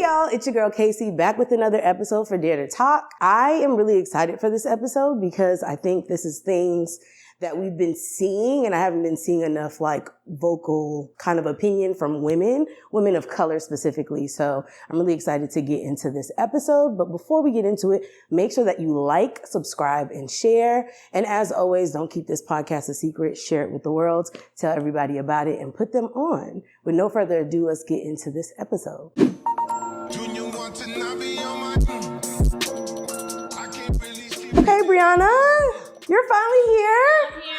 y'all, it's your girl Casey back with another episode for Dare to Talk. I am really excited for this episode because I think this is things that we've been seeing, and I haven't been seeing enough like vocal kind of opinion from women of color specifically. So I'm really excited to get into this episode. But before we get into it, make sure that you like, subscribe, and share. And as always, don't keep this podcast a secret. Share it with the world. Tell everybody about it and put them on. With no further ado, let's get into this episode. Okay, Brianna. You're finally here. I'm here.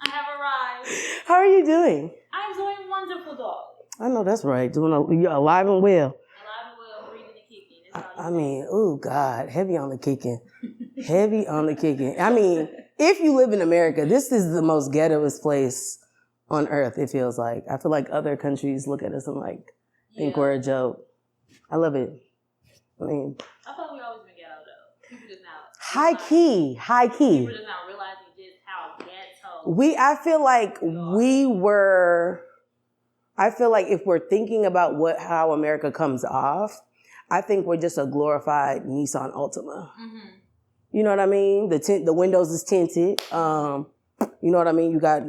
I have arrived. How are you doing? I'm doing wonderful, dog. I know that's right. You're alive and well. Alive and well, breathing and kicking. I mean, oh God, heavy on the kicking. Heavy on the kicking. I mean, if you live in America, this is the most ghettoest place on earth, it feels like. I feel like other countries look at us and like think we're a joke. I love it. I mean, I thought we always been ghetto though. People just now. High key. People just not realizing just how ghetto. I feel like if we're thinking about how America comes off, I think we're just a glorified Nissan Altima. Mm-hmm. You know what I mean? The windows is tinted. You know what I mean? You got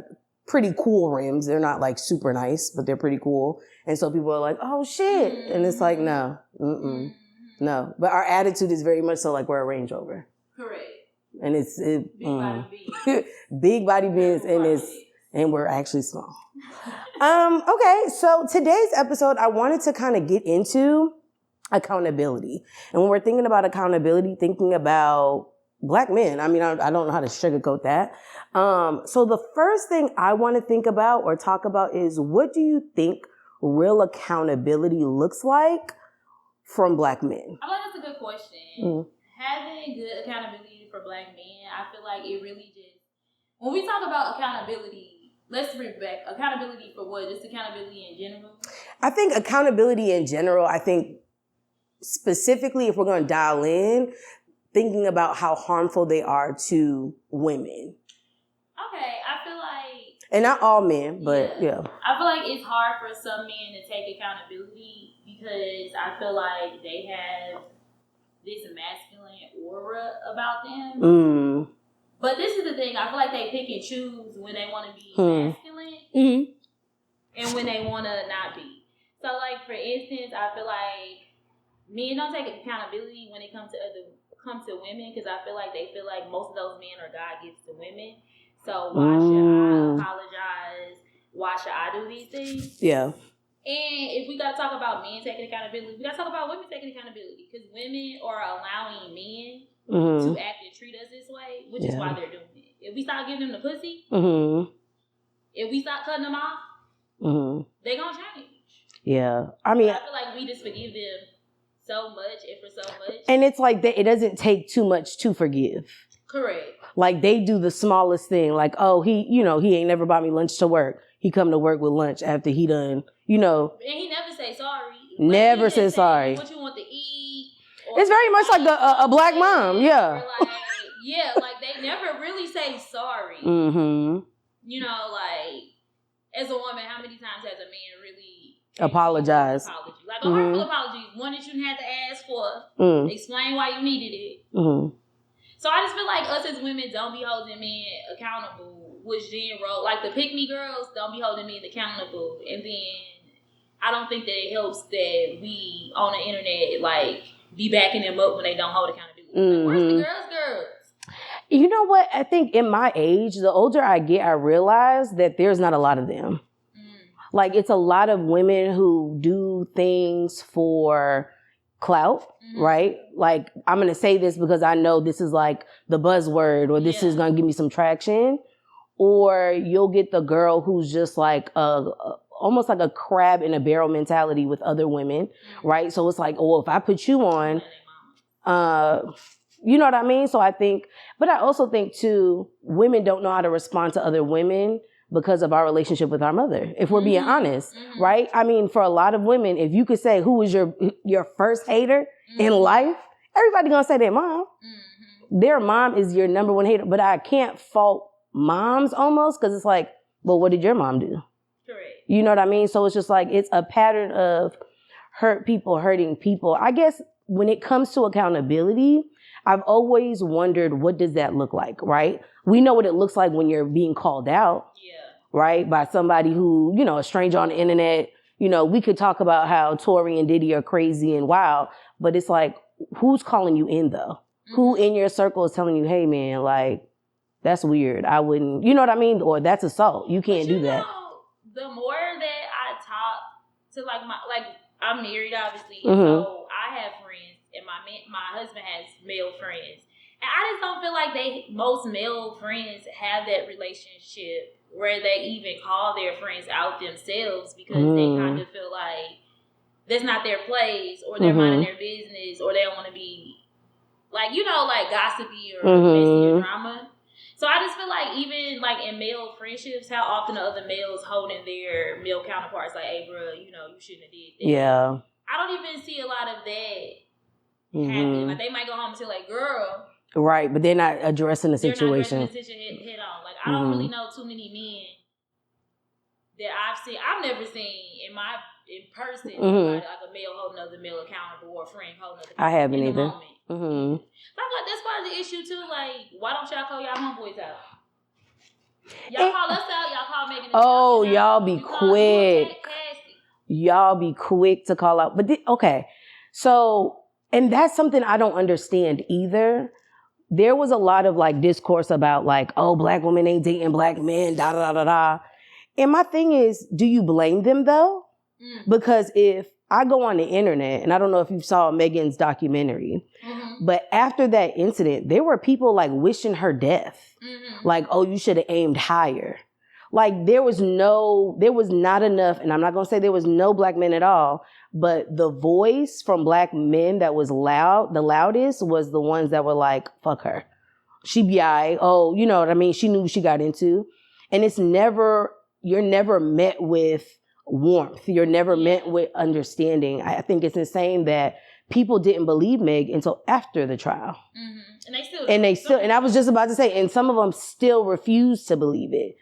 pretty cool rims. They're not like super nice, but they're pretty cool. And so people are like, oh shit. Mm-hmm. And it's like, no, mm-mm, no. But our attitude is very much so like we're a Range Rover. Correct. And it's big body beans. Big body beans, and we're actually small. Okay, so today's episode, I wanted to kind of get into accountability. And when we're thinking about accountability, thinking about Black men, I mean, I don't know how to sugarcoat that. So the first thing I want to think about or talk about is, what do you think real accountability looks like from Black men? I think that's a good question. Mm-hmm. Having good accountability for Black men, I feel like it really just, when we talk about accountability, let's bring back accountability for what? Just accountability in general? I think accountability in general, I think specifically if we're going to dial in, thinking about how harmful they are to women. Okay, I feel like... And not all men, but yeah. I feel like it's hard for some men to take accountability because I feel like they have this masculine aura about them. Mm. But this is the thing. I feel like they pick and choose when they want to be masculine and when they want to not be. So, like, for instance, I feel like men don't take accountability when it comes to women because I feel like they feel like most of those men are God gifts to women. So why should I apologize? Why should I do these things? Yeah. And if we got to talk about men taking accountability, we got to talk about women taking accountability because women are allowing men to act and treat us this way, which is why they're doing it. If we stop giving them the pussy, if we stop cutting them off, they're going to change. Yeah. I mean, I feel like we just forgive them so much and for so much. And it's like it doesn't take too much to forgive. Correct. Like they do the smallest thing. Like, oh, he ain't never bought me lunch to work. He come to work with lunch after he done, And he never say sorry. Never say sorry. What you want to eat. It's very much like a Black mom. Yeah. Like they never really say sorry. Mm-hmm. Like as a woman, how many times has a man really apologize? Like a heartful apology. One that you didn't have to ask for. Explain why you needed it. Mm-hmm. So I just feel like us as women don't be holding men accountable, which then like the pick-me girls don't be holding men accountable. And then I don't think that it helps that we on the internet like be backing them up when they don't hold accountability. Like, where's the girls? You know what? I think in my age, the older I get, I realize that there's not a lot of them. Like it's a lot of women who do things for clout, right? Like I'm going to say this because I know this is like the buzzword or this is going to give me some traction. Or you'll get the girl who's just like almost like a crab in a barrel mentality with other women, right? So it's like, oh, if I put you on, you know what I mean? So I think, but I also think too, women don't know how to respond to other women because of our relationship with our mother, if we're being honest, right? I mean, for a lot of women, if you could say who was your first hater in life, everybody gonna say their mom. Their mom is your number one hater, but I can't fault moms almost because it's like, well, what did your mom do? Correct. You know what I mean? So it's just like, it's a pattern of hurt people hurting people. I guess when it comes to accountability, I've always wondered, what does that look like, right? We know what it looks like when you're being called out, right? By somebody who, you know, a stranger on the internet. You know, we could talk about how Tory and Diddy are crazy and wild, but it's like, who's calling you in though? Mm-hmm. Who in your circle is telling you, hey man, like, that's weird. I wouldn't, you know what I mean? Or that's assault. You can't do that. The more that I talk to I'm married obviously, and so I have friends, and my husband has male friends. And I just don't feel like most male friends have that relationship where they even call their friends out themselves because they kind of feel like that's not their place, or they're minding their business, or they don't want to be like, you know, like gossipy or messy or drama. So I just feel like even like in male friendships, how often are other males holding their male counterparts like, hey bro, you know, you shouldn't have did that. Yeah. I don't even see a lot of that happen. Like they might go home and say like, girl. Right, but they're not addressing the situation. They're not addressing the situation head on. Like I don't really know too many men that I've seen. I've never seen in person like a male holding another male accountable or a friend holding another. I haven't in either. The moment. But I feel like that's part of the issue too. Like, why don't y'all call y'all homeboys out? Y'all call us out. Y'all call Megan Thee Stallion. Y'all be quick. Y'all be quick to call out. But okay, so and that's something I don't understand either. There was a lot of like discourse about like, oh, black women ain't dating black men, da da da da da. And my thing is, do you blame them though? Because if I go on the internet, and I don't know if you saw Megan's documentary, but after that incident, there were people like wishing her death. Like, oh, you should have aimed higher. Like there was not enough, and I'm not going to say there was no black men at all, but the voice from black men that was the loudest was the ones that were like, fuck her. She be alright. Oh, you know what I mean? She knew what she got into. And you're never met with warmth. You're never met with understanding. I think it's insane that people didn't believe Meg until after the trial. And they still, and I was just about to say, and some of them still refuse to believe it.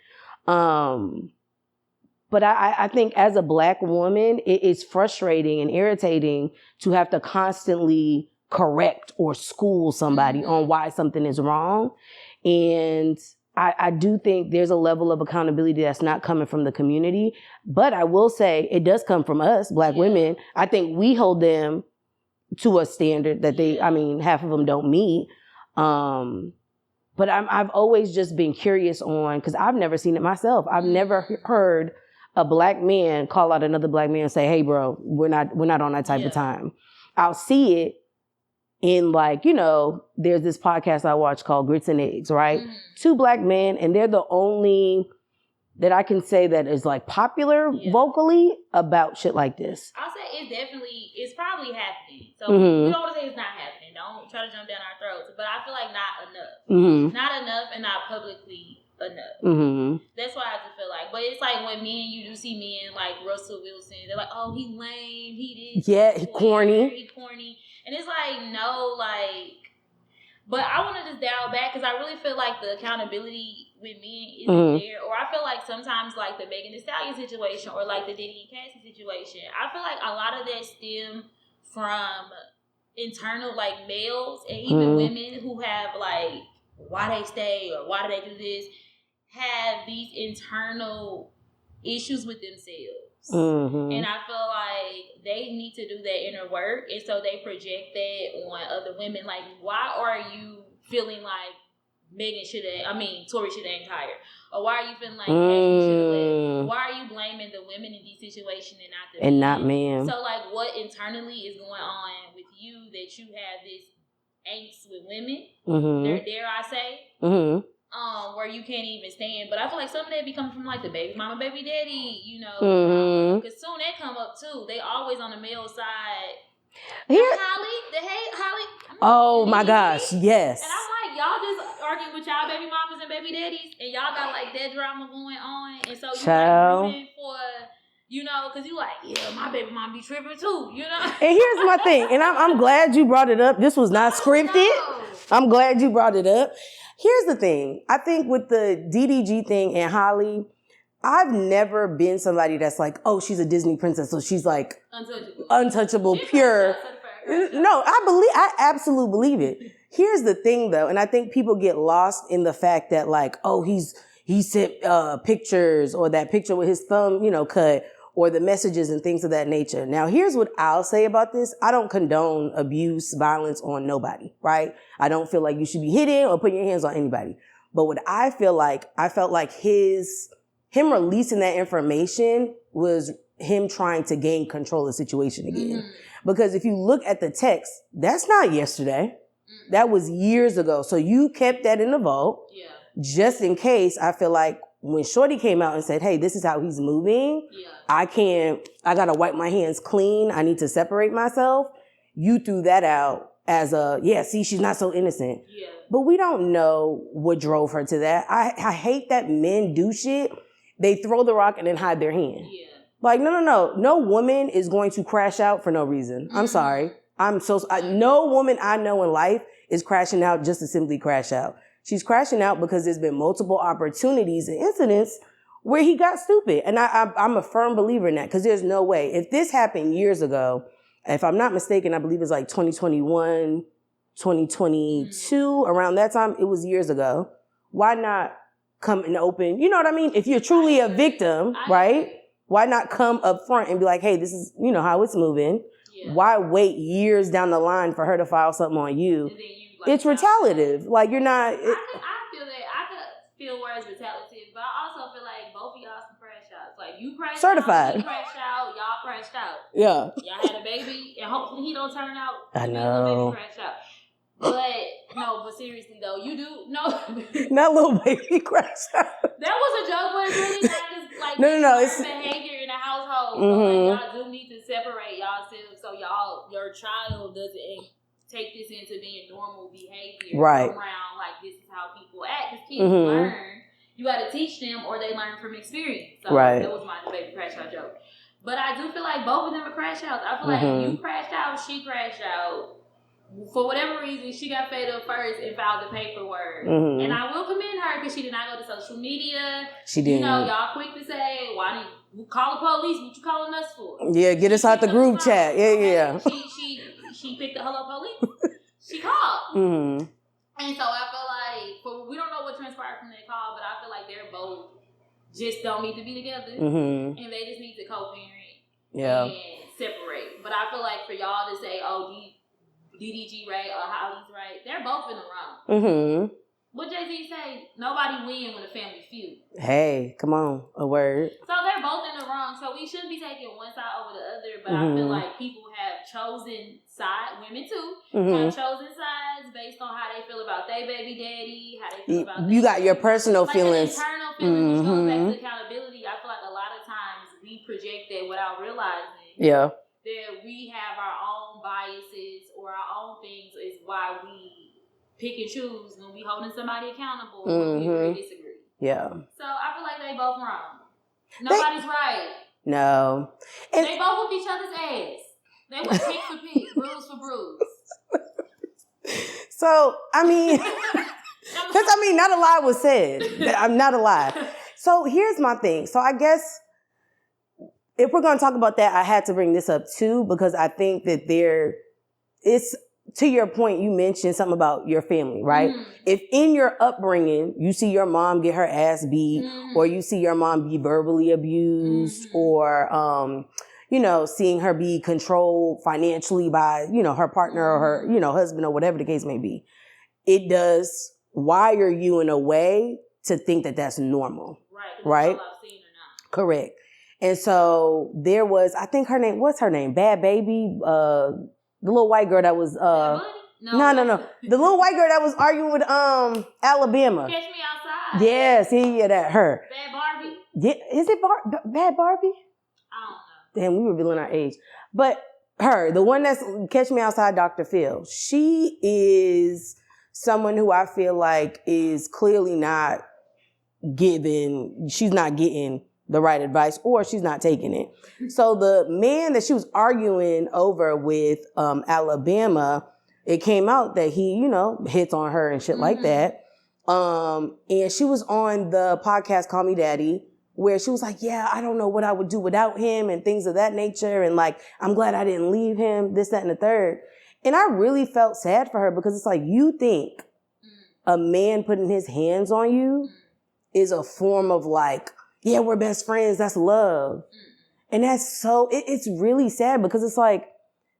But I think as a black woman, it is frustrating and irritating to have to constantly correct or school somebody on why something is wrong. And I do think there's a level of accountability that's not coming from the community. But I will say it does come from us, black women. I think we hold them to a standard that half of them don't meet. But I've always just been curious on, because I've never seen it myself. I've never heard a black man call out another black man and say, hey bro, we're not on that type of time. I'll see it in like, you know, there's this podcast I watch called Grits and Eggs, right? Two black men, and they're the only that I can say that is like popular vocally about shit like this. I'll say it's probably happening. So we don't want to say it's not happening. Don't try to jump down our throats. But I feel like not enough. Not enough and not publicly enough. That's what I just feel like. But it's like when you do see men like Russell Wilson, they're like, oh, he lame, he did. Yeah, he corny. And it's like, no, like, but I want to just dial back because I really feel like the accountability with men isn't there. Or I feel like sometimes like the Megan Thee Stallion situation or like the Diddy and Cassie situation, I feel like a lot of that stem from internal like males and even women who have like, why they stay or why do they do this, have these internal issues with themselves. And I feel like they need to do that inner work, and so they project that on other women. Like, why are you feeling like Tory should have aimed higher? Or why are you feeling like Cassie should have left? Why are you blaming the women in these situations and not men? So like, what internally is going on with you that you have this angst with women? Dare I say? Where you can't even stand. But I feel like some of that be coming from like the baby mama, baby daddy, you know. Because soon they come up too. They always on the male side. Holly. Oh my gosh, yes. And I'm like, y'all just arguing with y'all baby mamas and baby daddies, and y'all got like that drama going on, and so you like rooting for, you know, because you like, yeah, my baby mom be tripping too, you know. And here's my thing, and I'm glad you brought it up. This was not scripted. No. I'm glad you brought it up. Here's the thing. I think with the DDG thing and Holly, I've never been somebody that's like, oh, she's a Disney princess, so she's like untouchable, pure. No, I absolutely believe it. Here's the thing though, and I think people get lost in the fact that like, oh, he sent pictures, or that picture with his thumb, cut, or the messages and things of that nature. Now, here's what I'll say about this. I don't condone abuse, violence on nobody, right? I don't feel like you should be hitting or putting your hands on anybody. But what I felt like him releasing that information was him trying to gain control of the situation again. Mm. Because if you look at the text, that's not yesterday. That was years ago. So you kept that in the vault. Yeah. Just in case. I feel like when Shorty came out and said, hey, this is how he's moving, I got to wipe my hands clean. I need to separate myself. You threw that out as see, she's not so innocent. Yeah. But we don't know what drove her to that. I hate that men do shit. They throw the rock and then hide their hand. Yeah. Like, no. No woman is going to crash out for no reason. I'm sorry. No woman I know in life is crashing out just to simply crash out. She's crashing out because there's been multiple opportunities and incidents where he got stupid. And I'm a firm believer in that, because there's no way. If this happened years ago, if I'm not mistaken, I believe it's like 2021, 2022, around that time, it was years ago. Why not come and open? You know what I mean? If you're truly a victim, right? Why not come up front and be like, hey, this is, how it's moving. Yeah. Why wait years down the line for her to file something on you? It's retaliative. Like, you're not... I feel that. I could feel where it's retaliative, but I also feel like both of y'all some crash outs. Like, you crashed certified. out, he crashed out, y'all crashed out. Yeah. Y'all had a baby, and hopefully he don't turn out. I know. Baby crash out. But seriously though, you do not little baby crash out. That was a joke, but it's really not just like no. It's behavior in the household. Mm-hmm. So like, y'all do need to separate yourselves so your child doesn't take this into being normal behavior around like this is how people act. Because kids learn. You got to teach them, or they learn from experience. So that was my baby crash out joke. But I do feel like both of them are crash outs. I feel like you crashed out, she crashed out. For whatever reason, she got fed up first and filed the paperwork. Mm-hmm. And I will commend her because she did not go to social media. She didn't. Y'all quick to say, why didn't you call the police? What you calling us for? Yeah, get us out the group chat. Yeah. She picked the hello police. She called. Mm-hmm. And so I feel like, we don't know what transpired from that call, but I feel like they're both just don't need to be together. Mm-hmm. And they just need to co-parent and separate. But I feel like for y'all to say, oh, DDG right or Holly's right, they're both in the wrong. Mm-hmm. What Jay-Z say? Nobody win when a family feud. Hey, come on, a word. So they're both in the wrong. So we shouldn't be taking one side over the other. But I feel like people have chosen sides, women too, have chosen sides based on how they feel about their baby daddy, how they feel about you got your personal feelings. Internal feelings, which goes back to accountability. I feel like a lot of times we project that without realizing that we have our own biases or our own things is why we pick and choose when we holding somebody accountable when we agree disagree. Yeah. So I feel like they both wrong. Nobody's right. No. And they both whoop each other's ass. They were pick for pick, bruise for bruise. So, I mean, because not a lie was said. I'm not a lie. So here's my thing. So I guess if we're going to talk about that, I had to bring this up too, because I think that it's, to your point, you mentioned something about your family, right? Mm-hmm. If in your upbringing, you see your mom get her ass beat, or you see your mom be verbally abused, or, seeing her be controlled financially by, her partner or her, husband or whatever the case may be, it does wire you in a way to think that that's normal. Right? Correct. And so there was, I think what's her name? Bad Baby, the little white girl that was, no. The little white girl that was arguing with, Alabama. Catch Me Outside. Yes, that, her. Bad Barbie. Yeah, is it Bad Barbie? I don't know. Damn, we revealing our age. But her, the one that's Catch Me Outside, Dr. Phil, she is someone who I feel like is clearly she's not getting the right advice, or she's not taking it. So the man that she was arguing over with Alabama, it came out that he, hits on her and shit like that. And she was on the podcast Call Me Daddy, where she was like, yeah, I don't know what I would do without him and things of that nature. And like, I'm glad I didn't leave him, this, that, and the third. And I really felt sad for her because it's like, you think a man putting his hands on you is a form of like, yeah, we're best friends. That's love. And that's so, it's really sad because it's like,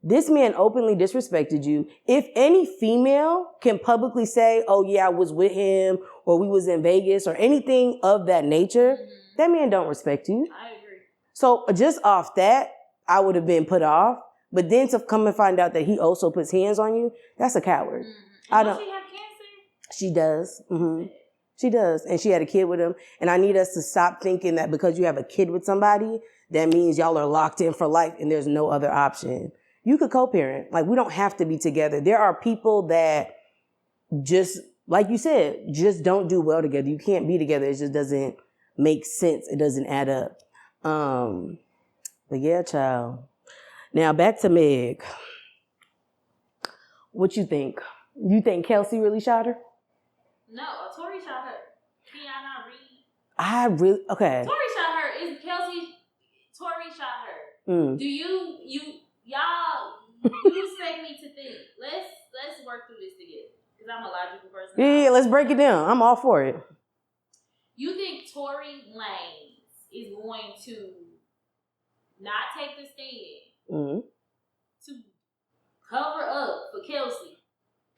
this man openly disrespected you. If any female can publicly say, oh yeah, I was with him or we was in Vegas or anything of that nature, that man don't respect you. I agree. So just off that, I would have been put off. But then to come and find out that he also puts hands on you, that's a coward. I don't. Does she have cancer? She does. She does. And she had a kid with him. And I need us to stop thinking that because you have a kid with somebody, that means y'all are locked in for life and there's no other option. You could co-parent. Like, we don't have to be together. There are people that just, like you said, just don't do well together. You can't be together. It just doesn't make sense. It doesn't add up. But yeah, child. Now back to Meg. What you think? You think Kelsey really shot her? No, Tory shot her. Can y'all not read? I really, okay. Tory shot her. Is Kelsey, Tory shot her. Do y'all, you expect me to think, let's work through this together. Because I'm a logical person. Yeah, let's break it down. I'm all for it. You think Tory Lanez is going to not take the stand to cover up for Kelsey?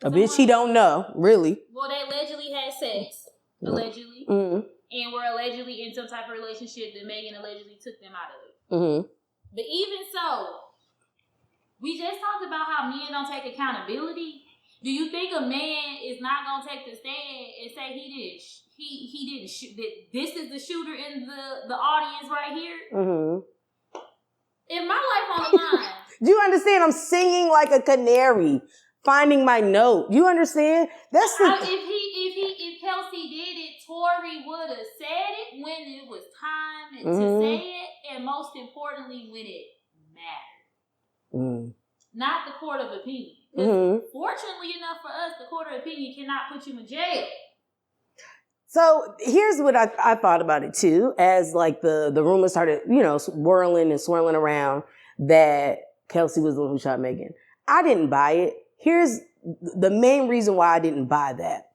A bitch he don't know, really. Well, they allegedly had sex. Allegedly. And were allegedly in some type of relationship that Megan allegedly took them out of. But even so, we just talked about how men don't take accountability. Do you think a man is not gonna take the stand and say he didn't shoot, that this is the shooter in the audience right here? In my life on the line. Do you understand? I'm singing like a canary, finding my note. You understand? That's the. If Kelsey did it, Tory would have said it when it was time to say it, and most importantly, when it mattered. Not the court of opinion. Fortunately enough for us, the court of opinion cannot put you in jail. So here's what I thought about it too, as like the rumors started, swirling and swirling around that Kelsey was the one who shot Megan. I didn't buy it. Here's the main reason why I didn't buy that.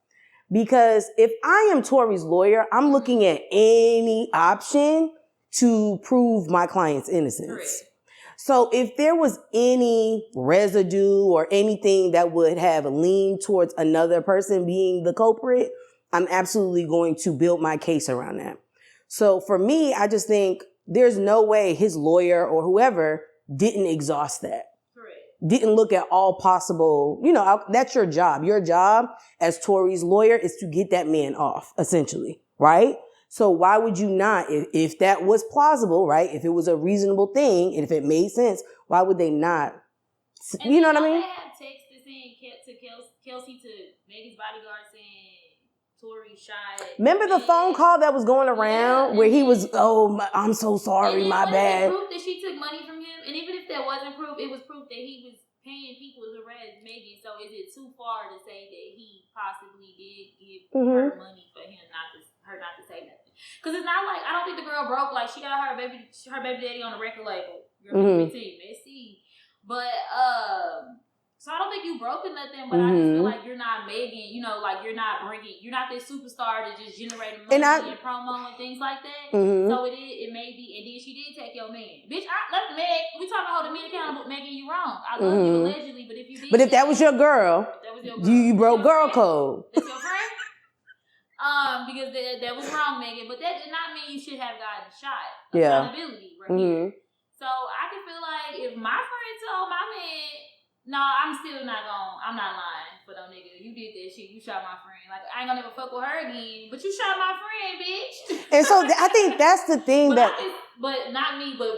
Because if I am Tory's lawyer, I'm looking at any option to prove my client's innocence. Correct. So if there was any residue or anything that would have leaned towards another person being the culprit, I'm absolutely going to build my case around that. So for me, I just think there's no way his lawyer or whoever didn't exhaust that. Correct. Didn't look at all possible, that's your job. Your job as Tory's lawyer is to get that man off, essentially, right? So why would you not, if that was plausible, right? If it was a reasonable thing, and if it made sense, why would they not? And you know what I mean? They had texts saying to Kelsey to Megan's bodyguard saying Tory shot. Remember the phone call that was going around where he was, I'm so sorry, my bad. Proof that she took money from him, and even if that wasn't proof, it was proof that he was paying people to harass Megan. So is it too far to say that he possibly did give her money for him not to say nothing? Because it's not like, I don't think the girl broke. Like, she got her baby daddy on a record label. Girl, 15, messy. But so I don't think you broke or nothing. But I just feel like you're not Megan. Like you're not this superstar that just generating money and promo and things like that. So it may be. And then she did take your man, bitch. We talking about holding me accountable. Megan, you wrong. I love you allegedly, but if you did, but if that was your girl, you broke girl code. That's your friend. Because that was wrong, Megan. But that did not mean you should have gotten shot. Accountability right here. So I can feel like if my friend told my man, no, I'm not lying for no nigga. You did that shit. You shot my friend. Like, I ain't gonna never fuck with her again. But you shot my friend, bitch. And so I think that's the thing but not me, but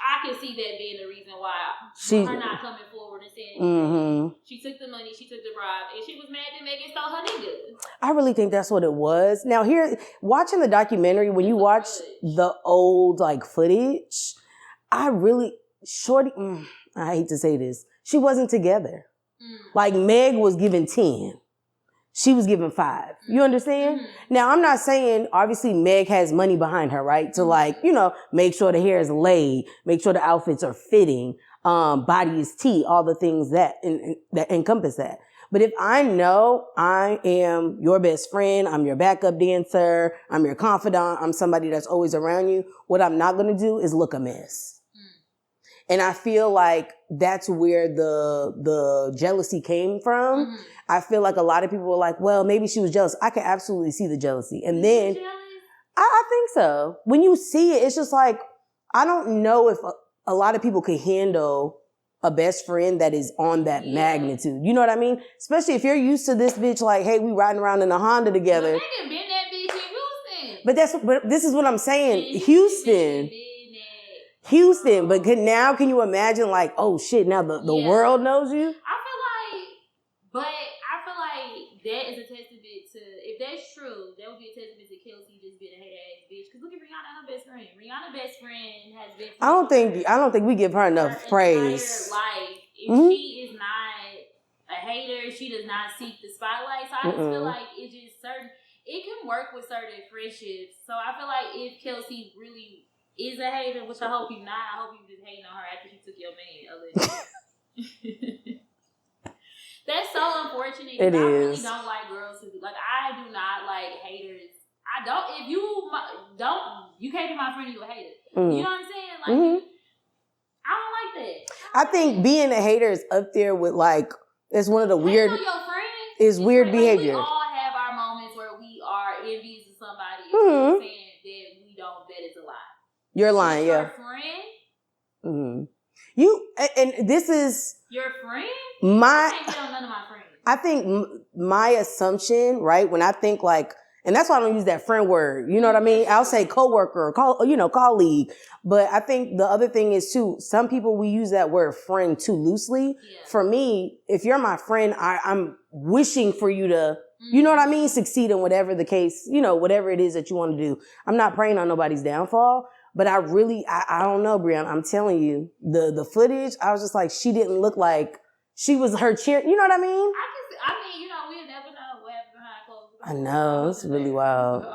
I can see that being the reason why her not coming forward and saying she took the money, she took the bribe, and she was mad that Megan stole her nigga. I really think that's what it was. Now here, watching the documentary, when you watch the old footage, I hate to say this, she wasn't together. Like Meg was given 10. she was given 5. You understand? Mm-hmm. Now, I'm not saying, obviously, Meg has money behind her, right? To like, make sure the hair is laid, make sure the outfits are fitting, body is tea, all the things that encompass that. But if I know I am your best friend, I'm your backup dancer, I'm your confidant, I'm somebody that's always around you, what I'm not going to do is look a mess. And I feel like that's where the jealousy came from. Mm-hmm. I feel like a lot of people were like, well, maybe she was jealous. I can absolutely see the jealousy. And then I think so. When you see it, it's just like, I don't know if a lot of people can handle a best friend that is on that magnitude. You know what I mean? Especially if you're used to this bitch, like, hey, we riding around in a Honda together. Well, they done been that bitch in But Houston. but this is what I'm saying. Houston, but can you imagine like, oh shit, now the world knows you? But I feel like that is a testament to, if that's true, that would be a testament to Kelsey just being a hater ass bitch. Because look at Rihanna, her best friend. Rihanna's best friend has been. I don't think we give her enough praise. Life, if she is not a hater, she does not seek the spotlight. So I just feel like it can work with certain friendships. So I feel like if Kelsey really is a hater, which I hope you're not. I hope you just hating on her after she took your man. That's so unfortunate. It is. I really don't like girls who like. I do not like haters. I don't. If you you can't be my friend. You a hater. You know what I'm saying? Like, I don't like that. I think being a hater is up there with like it's one of the weird. Your friend is weird behavior. We all have our moments where we are envious of somebody. And we're saying that we don't. That is a lie. You're lying, your friend? And this is... Your friend? I can't get on none of my friends. I think my assumption, right, when I think like... And that's why I don't use that friend word. You know what I mean? I'll say coworker or colleague. But I think the other thing is, too, some people, we use that word friend too loosely. Yeah. For me, if you're my friend, I'm wishing for you to... You know what I mean? Succeed in whatever the case, whatever it is that you want to do. I'm not praying on nobody's downfall. But I don't know, Brianna. I'm telling you, the footage, I was just like, she didn't look like she was her cheer. You know what I mean? We'll never know what happened behind closed doors. I know. It's really wild.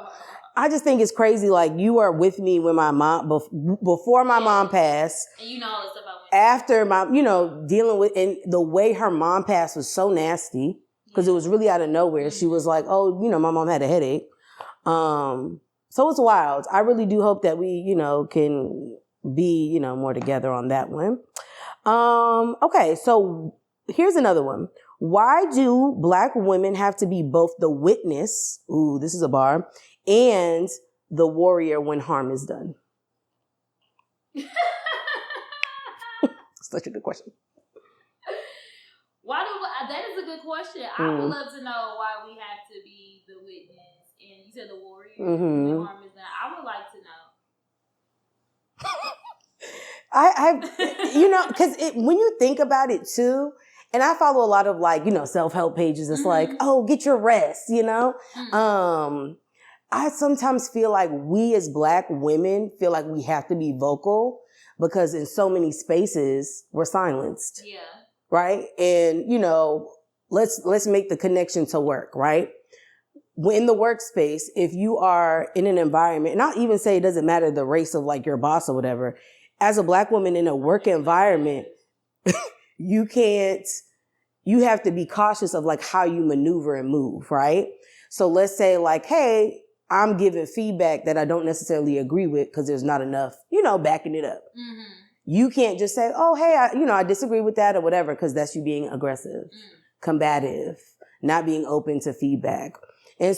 I just think it's crazy. Like, you are with me when my mom, before my mom passed. And you know all the stuff I went after my, dealing with, and the way her mom passed was so nasty because it was really out of nowhere. She was like, oh, my mom had a headache. So it's wild. I really do hope that we, can be, more together on that one. Okay, so here's another one. Why do Black women have to be both the witness, ooh, this is a bar, and the warrior when harm is done? Such a good question. That is a good question. I would love to know why we have to be the witness. And you said the warrior when harm is done. I would like to know. Because when you think about it too, and I follow a lot of self-help pages. It's like, oh, get your rest, I sometimes feel like we as Black women feel like we have to be vocal because in so many spaces we're silenced. Yeah. Right? And, let's make the connection to work, right? In the workspace, if you are in an environment, and I'll even say it doesn't matter the race of like your boss or whatever, as a Black woman in a work environment, you have to be cautious of like how you maneuver and move, right? So let's say like, hey, I'm giving feedback that I don't necessarily agree with because there's not enough, backing it up. Mm-hmm. You can't just say, oh, hey, I disagree with that or whatever, because that's you being aggressive, combative, not being open to feedback. And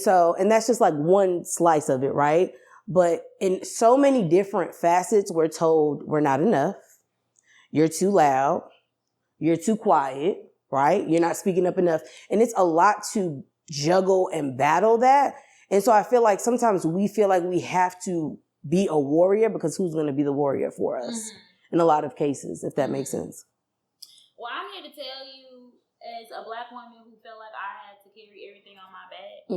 that's just like one slice of it, right? But in so many different facets, we're told we're not enough. You're too loud. You're too quiet, right? You're not speaking up enough. And it's a lot to juggle and battle that. And so I feel like sometimes we feel like we have to be a warrior because who's going to be the warrior for us in a lot of cases, if that makes sense. Well, I'm here to tell you, as a Black woman who felt like I had to carry everything on my back,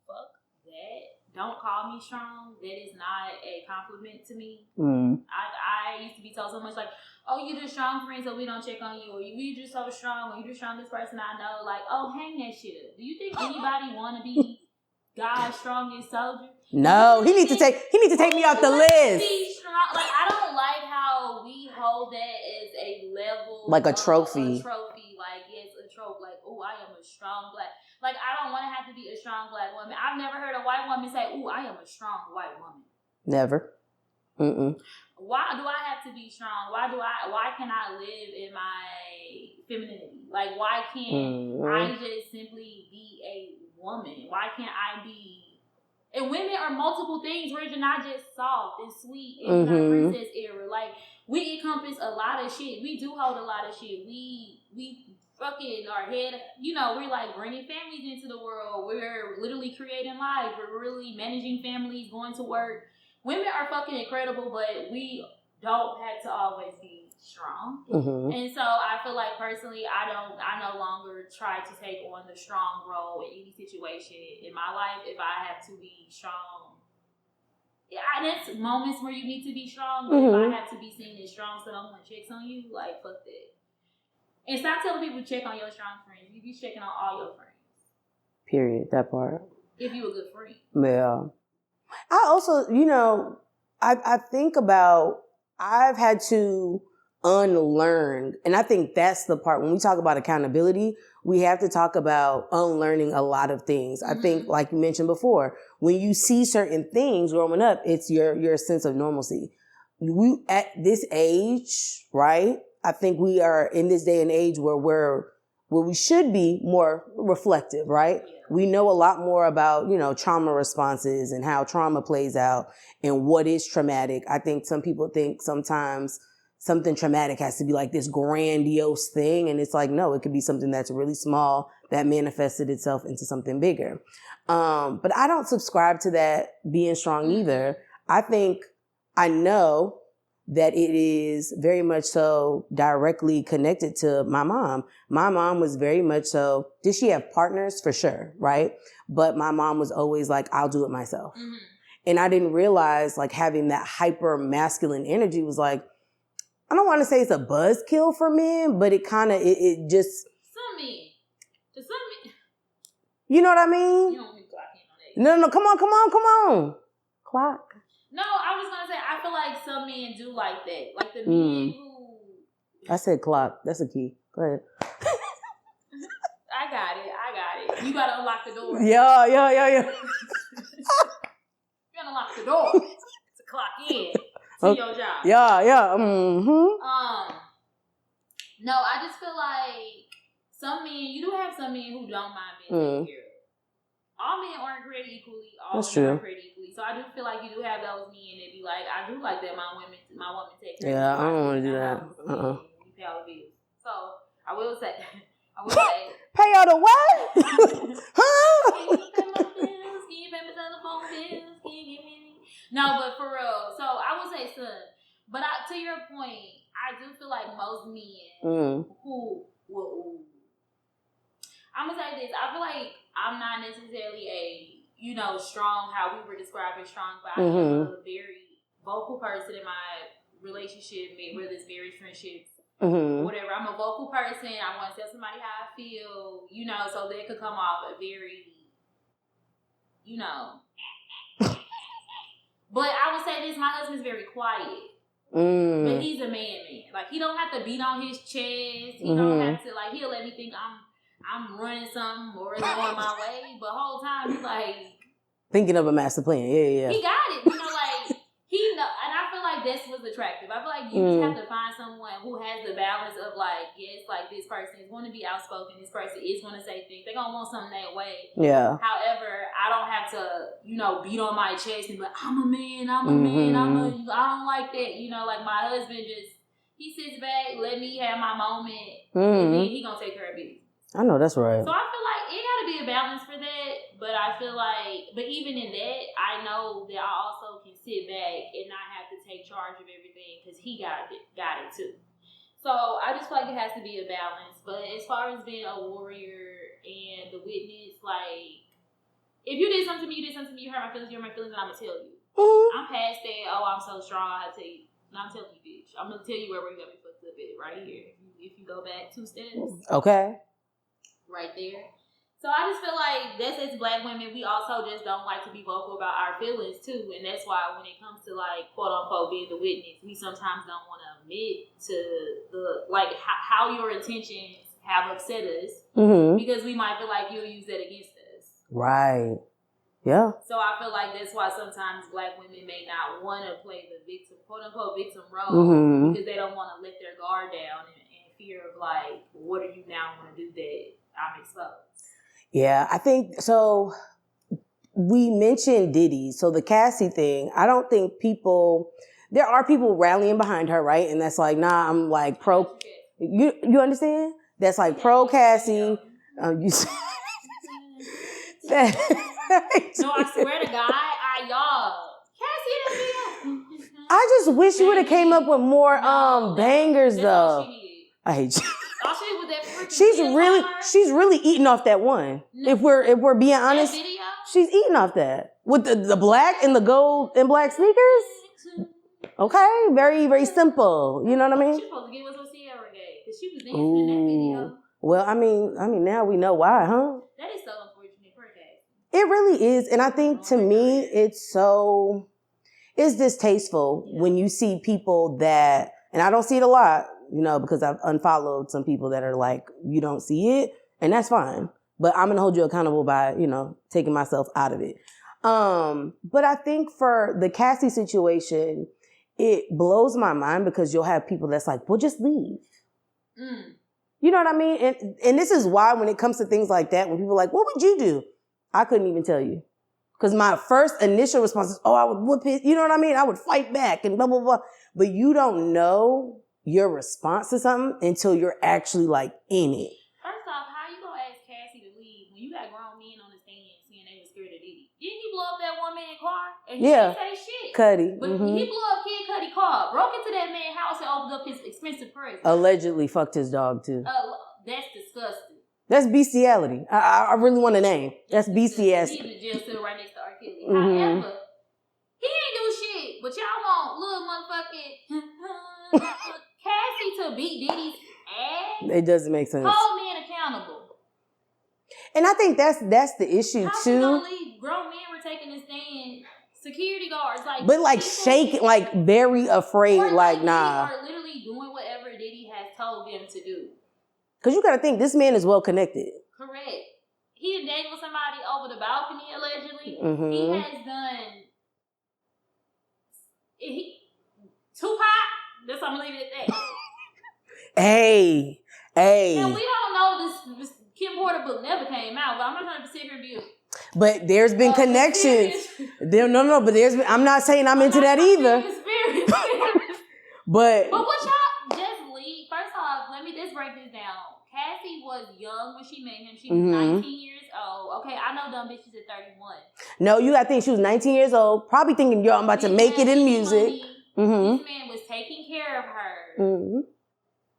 fuck that. Don't call me strong. That is not a compliment to me. I used to be told so much like, oh, you just strong friends, so we don't check on you, or you just so strong, or you the strongest person I know. Like, oh, hang that shit up. Do you think anybody want to be God's strongest soldier? No, he needs to take me off the list. Be strong. Like, I don't like how we hold that as a level, like a trophy. Like, yes, a trophy. Like, oh, I am a strong black. Like, I don't want to have to be a strong black woman. I've never heard a white woman say, oh, I am a strong white woman. Never. Mm-mm. Why do I have to be strong? Why can I live in my femininity? Like, why can't I just simply be a woman? Why can't I be? And women are multiple things. We're not just soft and sweet and our princess era. Like, we encompass a lot of shit. We do hold a lot of shit. We fucking our head, we're like bringing families into the world. We're literally creating lives. We're really managing families, going to work. Women are fucking incredible, but we don't have to always be strong. And so I feel like personally, I no longer try to take on the strong role in any situation in my life. If I have to be strong, there's moments where you need to be strong, but if I have to be seen as strong so no one checks on you, like, fuck that. And stop telling people to check on your strong friends. You be checking on all your friends. Period. That part. If you a good friend. Yeah. I also, I think about, I've had to unlearn, and I think that's the part, when we talk about accountability, we have to talk about unlearning a lot of things. I think, like you mentioned before, when you see certain things growing up, it's your sense of normalcy. We, at this age, right? I think we are in this day and age where we should be more reflective, right? Yeah. We know a lot more about, trauma responses and how trauma plays out and what is traumatic. I think some people think sometimes something traumatic has to be like this grandiose thing. And it's like, no, it could be something that's really small that manifested itself into something bigger. But I don't subscribe to that being strong either. I know that it is very much so directly connected to my mom. My mom was very much so, did she have partners? For sure, right? But my mom was always like, I'll do it myself. And I didn't realize, like, having that hyper masculine energy was like, I don't want to say it's a buzzkill for men, but it kind of, it just... Some men. To some men. You know what I mean? You don't need to clock in on that. No, come on. Clock. No, I was going to say, I feel like some men do like that. Like the men who... I said clock. That's a key. Go ahead. I got it. You got to unlock the door. Yeah. You got to unlock the door to clock in to your job. Yeah. No, I just feel like some men, you do have some men who don't mind being taken care of. All men aren't created equally. All That's women true. aren't created equally. So I do feel like you do have those men that be like, I do like that my woman take care of me. Yeah, I don't want to do that. We pay all the bills. So I will say. Pay all the what? Huh? Can you pay my bills? Can you pay my telephone bills? Can you give me any? No, but for real. So I would say son. But to your point, I do feel like most men who I'm going to say this. I feel like I'm not necessarily a, strong, how we were describing strong, but I am a very vocal person in my relationship, whether it's marriage, friendships, whatever. I'm a vocal person. I want to tell somebody how I feel, so that could come off a very, But I would say this, my husband's very quiet. But he's a man. Like, he don't have to beat on his chest. He don't have to, like, he'll let me think I'm running something or it's going my way, but the whole time he's like thinking of a master plan. Yeah. He got it, and I feel like that's what's attractive. I feel like you just have to find someone who has the balance of like, yes, like this person is going to be outspoken, this person is going to say things. They're going to want something that way. Yeah. However, I don't have to, beat on my chest and be like, I'm a man, I don't like that. Like my husband he sits back, let me have my moment, and then he going to take care of business. I know that's right. So I feel like it got to be a balance for that, but I feel like, but even in that, I know that I also can sit back and not have to take charge of everything because he got it too. So I just feel like it has to be a balance. But as far as being a warrior and the witness, like, if you did something to me, you hurt my feelings, and I'm going to tell you. I'm past that, I'm so strong, I tell you. And I'm telling you, bitch. I'm going to tell you where we got me fucked bit right here. If you go back 2 steps. Okay. Right there. So I just feel like that's as Black women, we also just don't like to be vocal about our feelings too. And that's why when it comes to like quote unquote being the witness, we sometimes don't want to admit to the like how your intentions have upset us because we might feel like you'll use that against us. Right. Yeah. So I feel like that's why sometimes Black women may not want to play the victim, quote unquote victim role because they don't want to let their guard down in fear of like, what are you now going to do that I'm exposed? Yeah, I think so. We mentioned Diddy, so the Cassie thing. I don't think there are people rallying behind her, right? And that's like, nah, I'm like pro. You understand? That's like pro Cassie. You. That. No, I swear to God, Cassie, I just wish you would have came up with more bangers though. I hate you. All she did was that She's really eating off that one. No. If we're being honest, she's eating off that with the black and the gold and black sneakers. Okay, very very simple. You know what I mean? She's supposed to give us what Sierra gave because she was dancing in that video. Well, I mean, now we know why, huh? That is so unfortunate for Cassie. It really is, and I think to me, it's distasteful when you see people that, and I don't see it a lot. You know, because I've unfollowed some people that are like, you don't see it, and that's fine. But I'm going to hold you accountable by, taking myself out of it. But I think for the Cassie situation, it blows my mind because you'll have people that's like, well, just leave. You know what I mean? And this is why when it comes to things like that, when people are like, what would you do? I couldn't even tell you. Because my first initial response is, I would whoop it. You know what I mean? I would fight back and blah, blah, blah. But you don't know your response to something until you're actually like in it. First off, how you gonna ask Cassie to leave when you got grown men on the stand saying they were scared of Diddy? Didn't he blow up that one man's car? And he didn't say shit. Cudi. But he blew up Kid Cudi's car, broke into that man's house and opened up his expensive present. Allegedly fucked his dog too. That's disgusting. That's bestiality. I really want a name. That's bestiality. He's in jail still right next to R. Kelly. However, he ain't do shit, but y'all want little motherfucking Cassie to beat Diddy's ass. It doesn't make sense. Hold men accountable. And I think that's the issue how too. How leave? Grown men were taking a stand. Security guards, but like shaking, like very afraid, like nah. Are literally doing whatever Diddy has told them to do. Because you gotta think this man is well connected. Correct. He done dangled somebody over the balcony allegedly. He has done. Tupac. That's I'm gonna leave it at that. Hey. And we don't know this Kim Porter book never came out, but I'm not trying to sit here and be. But there's been connections. But I'm not saying I'm into that either. But what y'all just leave? First off, let's break this down. Cassie was young when she met him. She was 19 years old. Okay, I know dumb bitches at 31. No, you gotta think she was 19 years old. Probably thinking, yo, I'm about to make it in music. This man was taking care of her.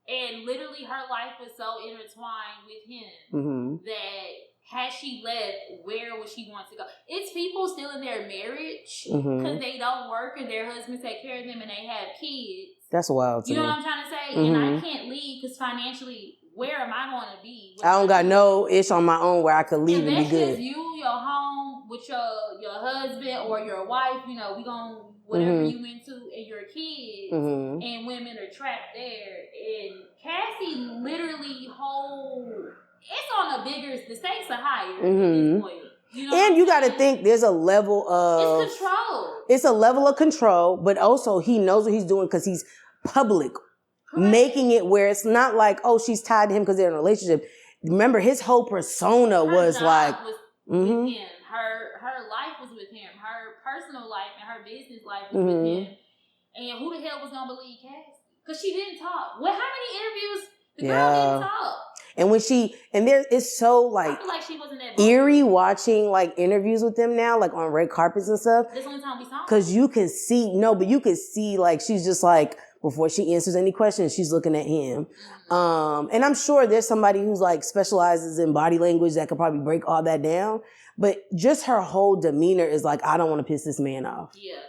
And literally her life was so intertwined with him that had she left, where would she want to go? It's people still in their marriage because they don't work and their husbands take care of them and they have kids. That's wild to me. You know what I'm trying to say? And I can't leave because financially, where am I going to be? I don't got no ish on my own where I could leave and be good. Just you, your home with your husband or your wife, we going whatever you into and your kids and women are trapped there. And Cassie literally it's on a bigger, the stakes are higher at this point. You know and you got to think there's a level of... It's control. It's a level of control, but also he knows what he's doing because he's public. Correct. Making it where it's not like, she's tied to him because they're in a relationship. Remember, his whole persona was like... with him. Her life was with him. Her personal life and her business life was with him. And who the hell was going to believe Cassie? Because she didn't talk. How many interviews the girl didn't talk? And it's so like, I feel like she wasn't that eerie watching like interviews with them now, like on red carpets and stuff. This only time we saw. Because you can see like she's just like, before she answers any questions, she's looking at him. And I'm sure there's somebody who's like specializes in body language that could probably break all that down. But just her whole demeanor is like, I don't want to piss this man off. Yeah.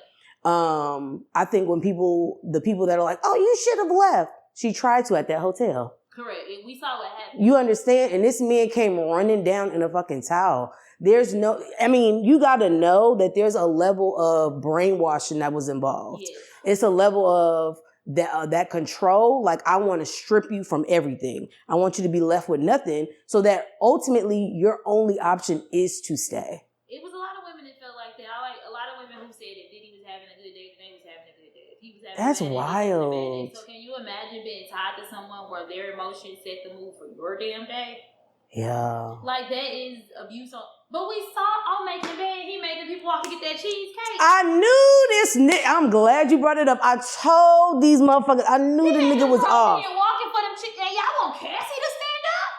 I think when the people that are like, you should have left. She tried to at that hotel. Correct. And we saw what happened. You understand? And this man came running down in a fucking towel. There's no, I mean, you got to know that there's a level of brainwashing that was involved. Yes. It's a level of that control. Like, I want to strip you from everything. I want you to be left with nothing so that ultimately your only option is to stay. It was a lot of women that felt like that. I like a lot of women who said that Diddy was having a good day, they was having a good day. If he was having That's a bad day, wild. he was having a bad day. So can you imagine being tied to someone where their emotions set the mood for your damn day? Yeah. Like, that is abuse on. But we saw on Making the Band, he made the people walk to get that cheesecake. I knew this nigga. I'm glad you brought it up. I told these motherfuckers. I knew the nigga was off. Walking for them chicken. Y'all want Cassie to stand up?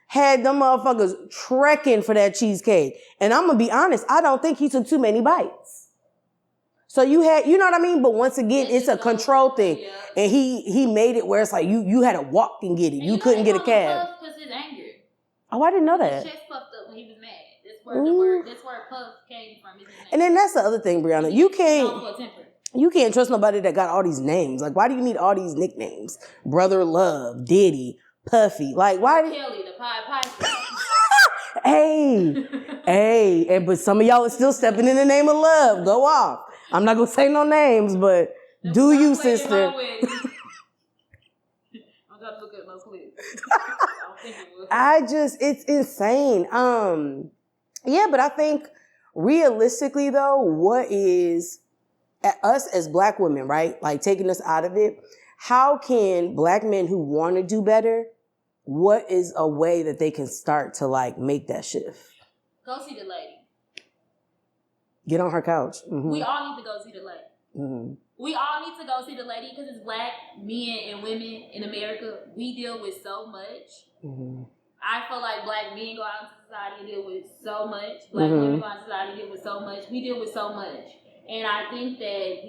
Had them motherfuckers trekking for that cheesecake. And I'm going to be honest, I don't think he took too many bites. So you had, you know what I mean? But once again, it's a control thing. Yeah. And he made it where it's like you had to walk and get it. And you couldn't get a cab. Because his anger. Oh, I didn't know that. His chest puffed up when he was mad. That's where Puff came from. And then that's the other thing, Brianna. You can't trust nobody that got all these names. Like, why do you need all these nicknames? Brother Love, Diddy, Puffy. Like, why? Kelly, the Pied Piper. hey, but some of y'all are still stepping in the name of love. Go off. I'm not gonna say no names, but do you, sister? I'm gonna look at my clips. It's insane. Yeah, but I think realistically though, what is us as Black women, right? Like, taking us out of it, how can Black men who want to do better, what is a way that they can start to like make that shift? Go see the lady. Get on her couch. Mm-hmm. We all need to go see the lady. Mm-hmm. We all need to go see the lady because as Black men and women in America, we deal with so much. Mm-hmm. I feel like Black men go out into society and deal with so much. Black women go out into society and deal with so much. We deal with so much. And I think that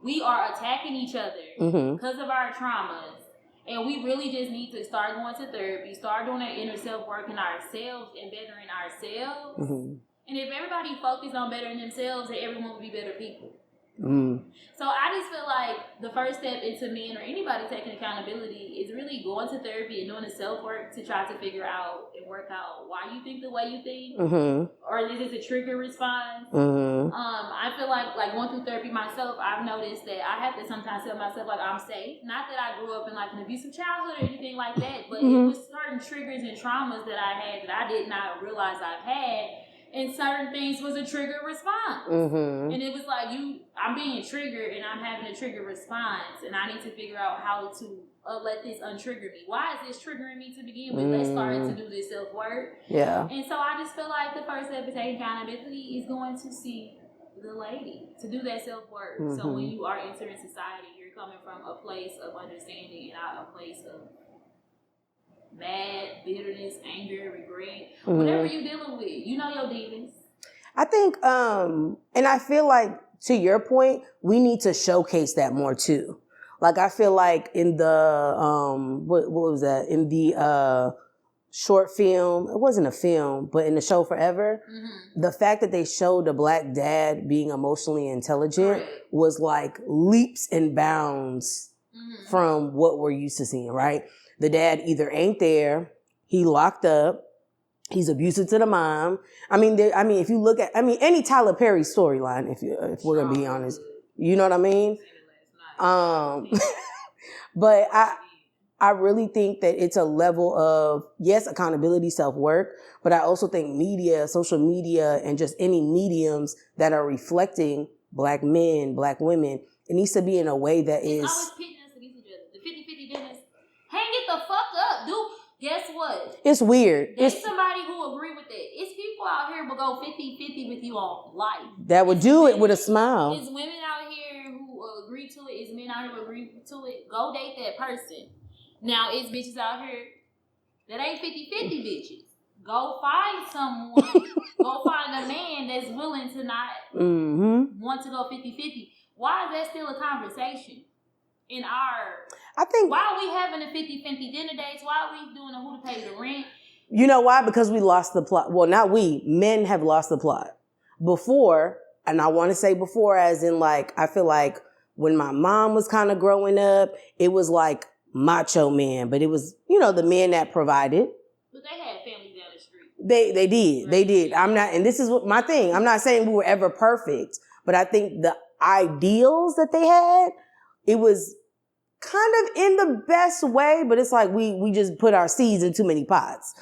we are attacking each other because of our traumas. And we really just need to start going to therapy, start doing that inner self-work in ourselves and bettering ourselves. Mm-hmm. And if everybody focused on bettering themselves, then everyone would be better people. Mm. So I just feel like the first step into men or anybody taking accountability is really going to therapy and doing the self-work to try to figure out and work out why you think the way you think, or is this a trigger response? I feel like going through therapy myself, I've noticed that I have to sometimes tell myself like I'm safe. Not that I grew up in like an abusive childhood or anything like that, but it was certain triggers and traumas that I had that I did not realize I've had. And certain things was a trigger response. And it was like, I'm being triggered and I'm having a trigger response. And I need to figure out how to let this untrigger me. Why is this triggering me to begin with? Let's start to do this self-work. Yeah. And so I just feel like the first step of taking accountability is going to see the lady, to do that self-work. So when you are entering society, you're coming from a place of understanding and not a place of mad, bitterness, anger, regret, whatever you're dealing with. You know your demons. I think, and I feel like, to your point, we need to showcase that more too. Like, I feel like in the, what was that? In the short film, it wasn't a film, but in the show Forever, the fact that they showed the Black dad being emotionally intelligent was like leaps and bounds from what we're used to seeing, right? The dad either ain't there, he locked up, he's abusive to the mom. I mean, if you look at, any Tyler Perry storyline, if we're gonna be honest, you know what I mean? But I really think that it's a level of, yes, accountability, self-work, but I also think media, social media, and just any mediums that are reflecting Black men, Black women, it needs to be in a way that is. It's always pitting us against each other. The 50-50 dinners. Hang it the fuck up, dude. Guess what? It's weird. There's somebody who agree with that. It's people out here who go 50-50 with you on life. That would do it with a smile. It's women out here who agree to it. It's men out here who agree to it. Go date that person. Now, it's bitches out here that ain't 50-50 bitches. Go find someone. Go find a man that's willing to not want to go 50-50. Why is that still a conversation? I think, why are we having a 50-50 dinner dates? Why are we doing a who to pay the rent? You know why? Because we lost the plot. Well, not we. Men have lost the plot. Before, and I want to say before as in like, I feel like when my mom was kind of growing up, it was like macho man, but it was, you know, the men that provided. But they had families down the street. They did. I'm not, and this is what my thing. I'm not saying we were ever perfect, but I think the ideals that they had, it was kind of in the best way, but it's like we just put our seeds in too many pots.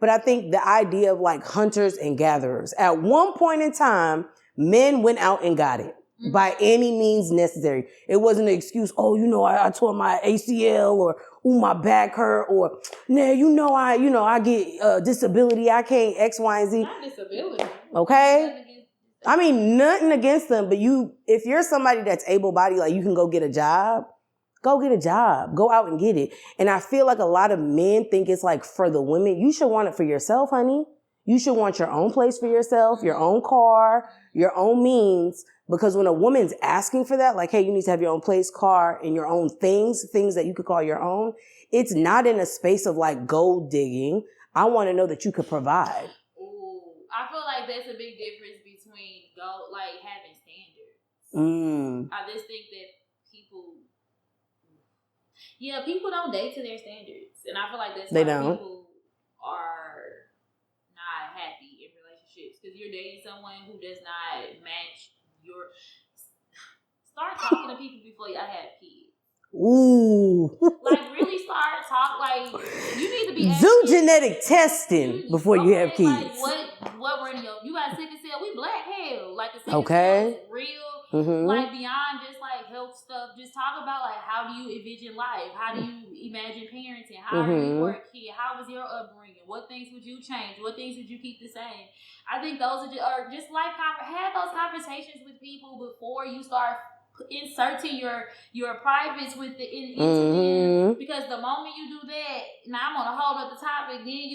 But I think the idea of like hunters and gatherers, at one point in time, men went out and got it by any means necessary. It wasn't an excuse, oh, you know, I tore my ACL, or, ooh, my back hurt, or, nah, I get disability, I can't X, Y, and Z. Not disability. Okay? I mean, nothing against them, but if you're somebody that's able-bodied, like you can go get a job, go get a job. Go out and get it. And I feel like a lot of men think it's like for the women. You should want it for yourself, honey. You should want your own place for yourself, your own car, your own means. Because when a woman's asking for that, like, hey, you need to have your own place, car, and your own things that you could call your own, it's not in a space of like gold digging. I want to know that you could provide. Ooh, I feel like that's a big difference between like having standards. I just think that people don't date to their standards, and I feel like that's why people are not happy in relationships, because you're dating someone who does not match your. Start talking to people before y'all have kids. Ooh. Like, really start like, you need to be do genetic testing before you have kids. Like, what radio? You got sickle cell? We black hell. Like, the sickle cell is real. Like, beyond just like health stuff, just talk about like, how do you envision life? How do you imagine parenting? How are you for a kid? How was your upbringing? What things would you change? What things would you keep the same? I think those are just life. Have those conversations with people before you start inserting your privates into them, because the moment you do that, now I'm on a whole other topic, then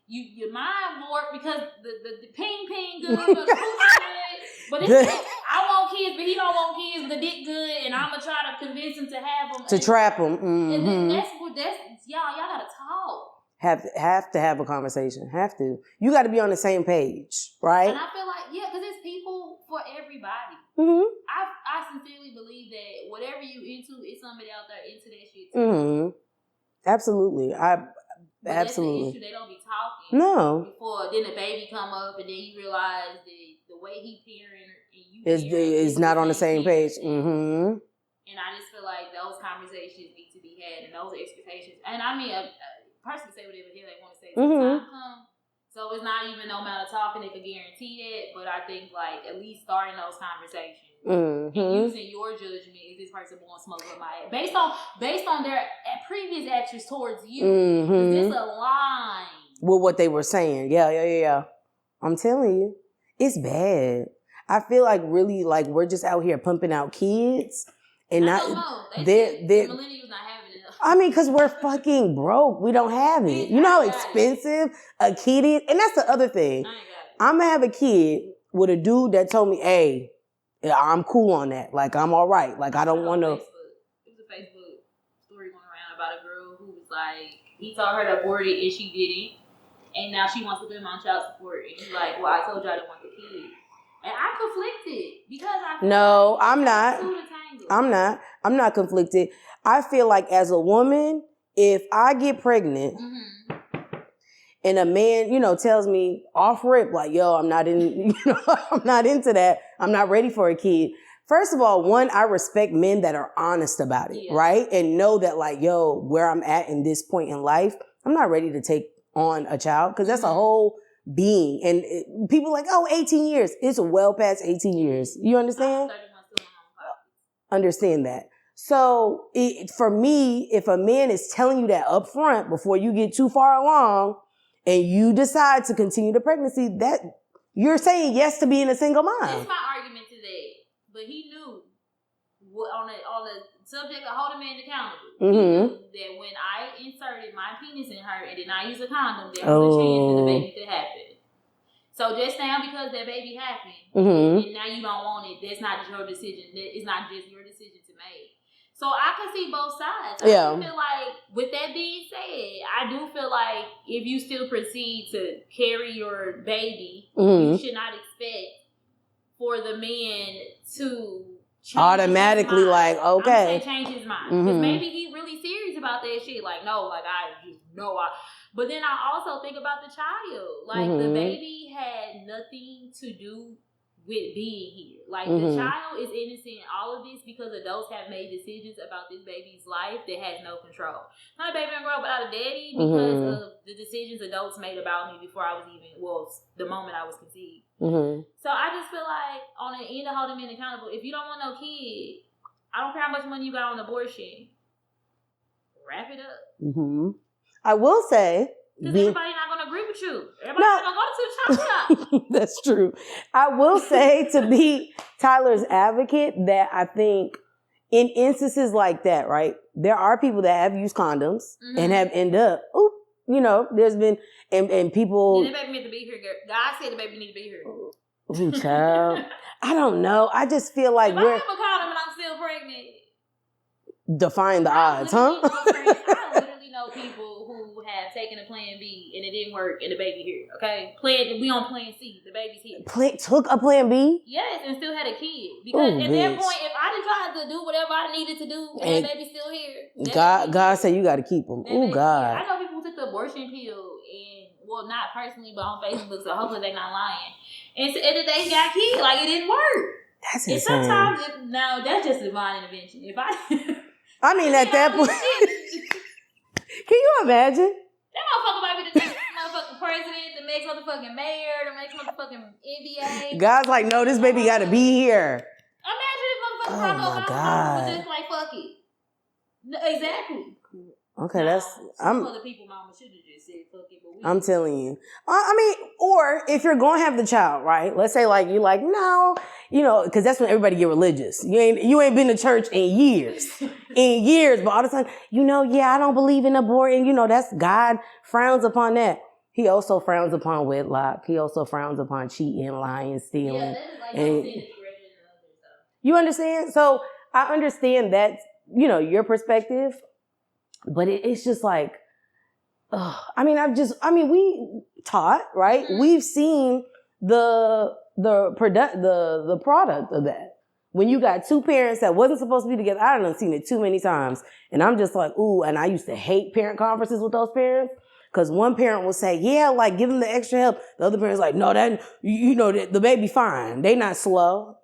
your mind warped, because the ping good, or the coochie good, but I want kids, but he don't want kids, the dick good, and I'm gonna try to convince him to have them, to trap them. And then that's y'all gotta talk. Have to have a conversation. Have to. You got to be on the same page, right? And I feel like, because it's people for everybody. I sincerely believe that whatever you into, it's somebody out there into that shit too. Absolutely. But absolutely. That's the issue. They don't be talking. No. Before then, the baby come up, and then you realize that the way he parent and you is not on the same page. And I just feel like those conversations need to be had, and those expectations. And I mean, a person can say whatever the hell they want to say till the time comes. So it's not even no amount of talking that could guarantee that. But I think, like, at least starting those conversations and using your judgment, is this person going to smoke with my ass? Based on their previous actions towards you, is this a line with what they were saying? Yeah. I'm telling you, it's bad. I feel like really, like, we're just out here pumping out kids, and I don't know. The millennials not having it. I mean, because we're fucking broke. We don't have it. You know how expensive a kid is? And that's the other thing. I'm going to have a kid with a dude that told me, hey, I'm cool on that. Like, I'm all right. Like, I don't want to. It was a Facebook story going around about a girl who was like, he told her to abort it and she didn't. And now she wants to put him on child support. And he's like, well, I told you I didn't want the kid. And I'm conflicted because I feel no, like I'm not conflicted. I feel like as a woman, if I get pregnant and a man, tells me off rip, like, yo, I'm not I'm not into that. I'm not ready for a kid. First of all, one, I respect men that are honest about it, right? And know that, like, yo, where I'm at in this point in life, I'm not ready to take on a child, because that's a whole being. And people like, oh, 18 years. It's well past 18 years. You understand? Understand that. So for me, if a man is telling you that up front before you get too far along and you decide to continue the pregnancy, that you're saying yes to being a single mom. That's my argument to that. But he knew on the subject of holding men accountable. He knew that when I inserted my penis in her and did not use a condom, there was a chance that the baby could happen. So just now, because that baby happened, and now you don't want it, that's not your decision. It's not just your decision to make. So I can see both sides. I do feel like, with that being said, I do feel like if you still proceed to carry your baby, you should not expect for the men to automatically like, okay. Change his mind. Because maybe he really serious about that shit. Like, no, like, I just know I... But then I also think about the child. Like, the baby had nothing to do with being here. Like, the child is innocent in all of this because adults have made decisions about this baby's life that has no control. My baby didn't grow up without a daddy because of the decisions adults made about me before I was even, well, the moment I was conceived. So I just feel like, on the end of holding men accountable, if you don't want no kid, I don't care how much money you got on abortion, wrap it up. I will say, because everybody not going to agree with you. Everybody's not going to go to the chop shop. That's true. I will say, to be Tyler's advocate, that I think in instances like that, right, there are people that have used condoms and have ended up, there's been, and people... Yeah, the baby need to be here, girl. God said the baby need to be here. Ooh, child. I don't know. I just feel like if I have a condom and I'm still pregnant... Define the odds, huh? I literally know people who have taken a plan B and it didn't work and the baby here, okay? We on plan C, the baby's here. Took a plan B? Yes, and still had a kid. Because at that point, if I didn't try to do whatever I needed to do and the baby's still here. God said you got to keep them. Oh, God. I know people who took the abortion pill and, well, not personally, but on Facebook, so hopefully they're not lying. And so they got kids, like it didn't work. That's insane. And sometimes, that's just divine intervention. I mean, at that point, can you imagine? That motherfucker might be the next motherfucking president, the next motherfucking mayor, the next motherfucking NBA. God's like, no, this baby got to be here. Imagine if motherfucking Barack Obama was just like, fuck it. No, exactly. Okay, some other people mama should have just said fuck it, but I'm telling you. I mean, or if you're going to have the child, right? Let's say like, you're like, no, because that's when everybody get religious. You ain't been to church in years. But all of a sudden, I don't believe in abortion. That's God frowns upon that. He also frowns upon wedlock. He also frowns upon cheating, lying, stealing. Yeah, that is like you understand? So I understand that, your perspective. But it's just like, we taught, right? We've seen the product of that. When you got two parents that wasn't supposed to be together, I done seen it too many times. And I'm just like, ooh, and I used to hate parent conferences with those parents. Because one parent will say, yeah, like, give them the extra help. The other parent's like, no, the baby fine. They not slow.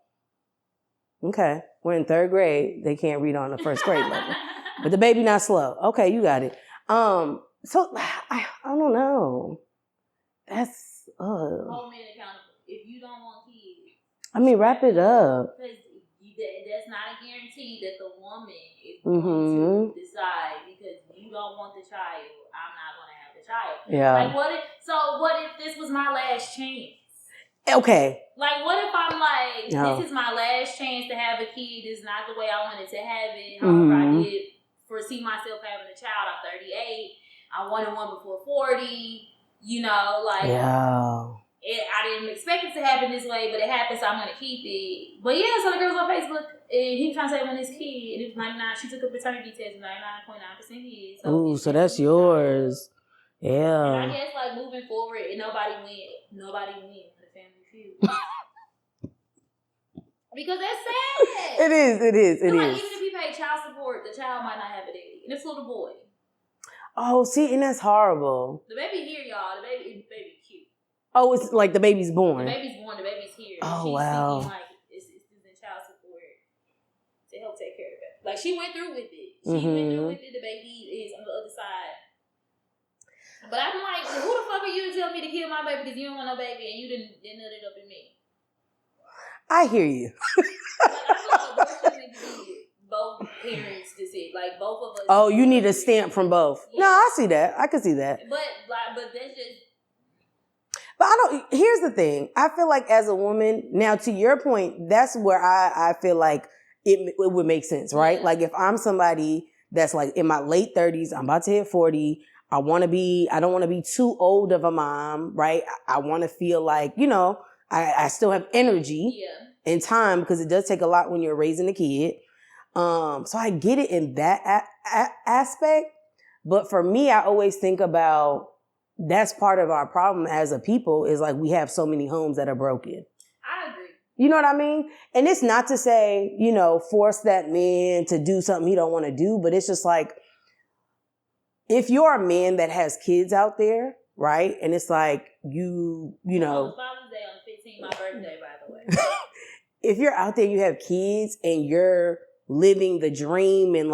Okay, we're in 3rd grade. They can't read on the 1st grade level. But the baby not slow. Okay, you got it. So I don't know. That's hold men accountable. If you don't want kids, wrap it up. That's not a guarantee that the woman is going to decide because you don't want the child. I'm not going to have the child. Yeah. Like what if this was my last chance? Okay. Like, what if I'm like, this is my last chance to have a kid. This is not the way I wanted to have it. However, I did foresee myself having a child. I'm 38. I wanted one before 40. I didn't expect it to happen this way, but it happened, so I'm gonna keep it. But yeah, so the girl's on Facebook, and he was trying to say when his kid, and it was 99. She took a paternity test, 99.9% his. Ooh, so that's yours. Yeah. And I guess like moving forward, and nobody wins for the family feud. Because that's sad. It is. Like, even if he paid child support, the child might not have a daddy. And it's a little boy. Oh, see, and that's horrible. The baby here, y'all. The baby cute. Oh, it's like the baby's born. The baby's born. The baby's here. Oh, she's wow. Thinking, like, it's in child support to help take care of it. Like, she went through with it. The baby is on the other side. But I'm like, who the fuck are you to tell me to kill my baby because you don't want no baby and you didn't nut it up in me? I hear you. Both parents to see, like both of us. Oh, you need a stamp from both. Yeah. No, I see that. I can see that. But that's just. But here's the thing. I feel like as a woman, now to your point, that's where I feel like it would make sense, right? Yeah. Like if I'm somebody that's like in my late 30s, I'm about to hit 40. I don't want to be too old of a mom, right? I want to feel like, I still have energy and time because it does take a lot when you're raising a kid. So I get it in that aspect. But for me, I always think about that's part of our problem as a people is like we have so many homes that are broken. I agree. You know what I mean? And it's not to say, force that man to do something he don't want to do, but it's just like, if you're a man that has kids out there, right? And it's like, you know. Father's Day on 15, my birthday, by the way. If you're out there, you have kids and you're living the dream and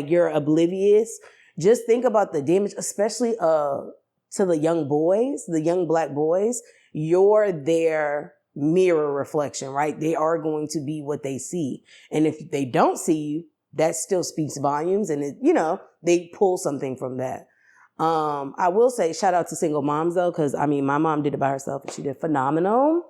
you're oblivious, just think about the damage, especially to the young boys, the young Black boys. You're their mirror reflection, right? They are going to be what they see. And if they don't see you, that still speaks volumes, and they pull something from that. I will say shout out to single moms though, because my mom did it by herself and she did phenomenal.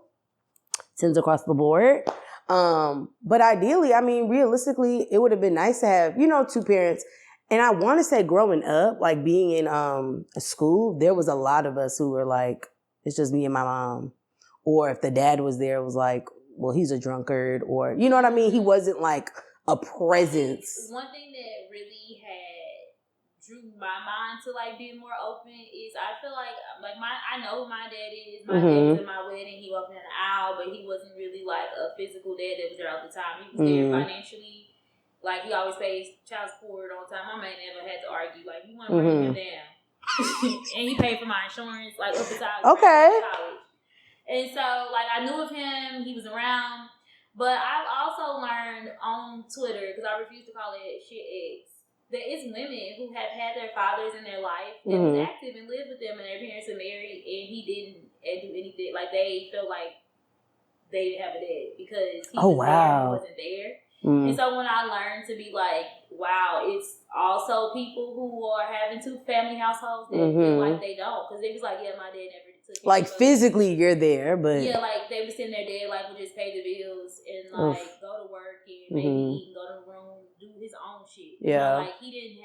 Sins across the board. But ideally, realistically, it would have been nice to have, two parents. And I want to say growing up, like being in a school, there was a lot of us who were like, it's just me and my mom. Or if the dad was there, it was like, well, he's a drunkard, or, you know what I mean? He wasn't like a presence. One thing that really drew my mind to like being more open is I feel like I know who my dad is. My dad was at my wedding. He walked in the aisle, but he wasn't really like a physical dad that was there all the time. He was there financially. Like he always pays child support all the time. My man never had to argue. Like he wasn't bringing him down, and he paid for my insurance like up until college. And so like I knew of him. He was around, but I've also learned on Twitter, because I refuse to call it shit eggs, that it's women who have had their fathers in their life that was active and lived with them, and their parents are married, and he didn't do anything. Like they felt like they didn't have a dad because he was there and wasn't there. And so when I learned to be like, wow, it's also people who are having two family households that feel like they don't, because they was like, yeah, my dad never took care like of physically you're there, but yeah, like they was sitting their dad like would just pay the bills and like go to work and maybe eat and go to the room, do his own shit. Yeah. Like he didn't.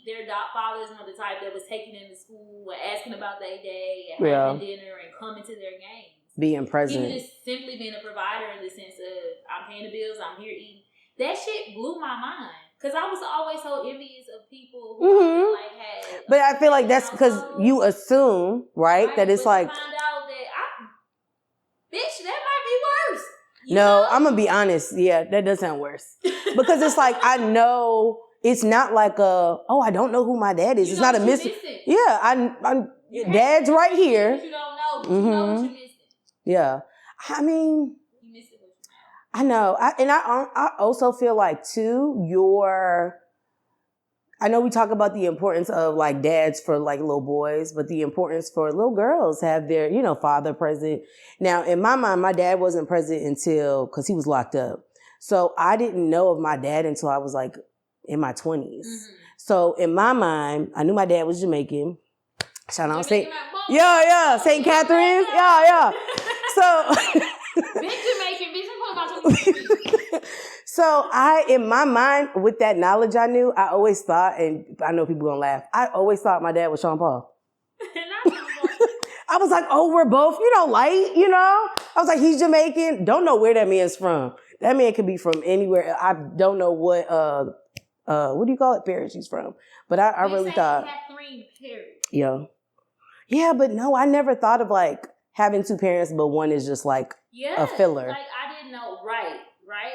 Their fathers were the type that was taking them to school and asking about their day and having dinner and coming to their games. Being present. He was just simply being a provider in the sense of I'm paying the bills, I'm here eating. That shit blew my mind. Because I was always so envious of people who had. But I feel like that's because you assume, right? That it's like. To find out that bitch, that might be worse. No, I'm going to be honest. Yeah, that does sound worse. Because it's like, I know it's not like I don't know who my dad is. It's not a missing. Yeah, I'm dad's right here. You don't know, but you know what you're missing. Yeah. You miss it. I know. I also feel like too, I know we talk about the importance of like dads for like little boys, but the importance for little girls have their, father present. Now, in my mind, my dad wasn't present because he was locked up. So I didn't know of my dad until I was like in my 20s. So in my mind, I knew my dad was Jamaican. Shout out St. St. Catherine's. Yeah. So big Jamaican, bitch. I'm talking about So in my mind, with that knowledge I knew, I always thought, and I know people gonna laugh, I always thought my dad was Sean Paul. I was like, we're both, light, I was like, he's Jamaican. Don't know where that man's from. That man could be from anywhere. I don't know what do you call it? Parish he's from. But I really thought. Catherine Parish. Yeah. Yeah, but no, I never thought of like having two parents, but one is just like a filler. Like I didn't know, right?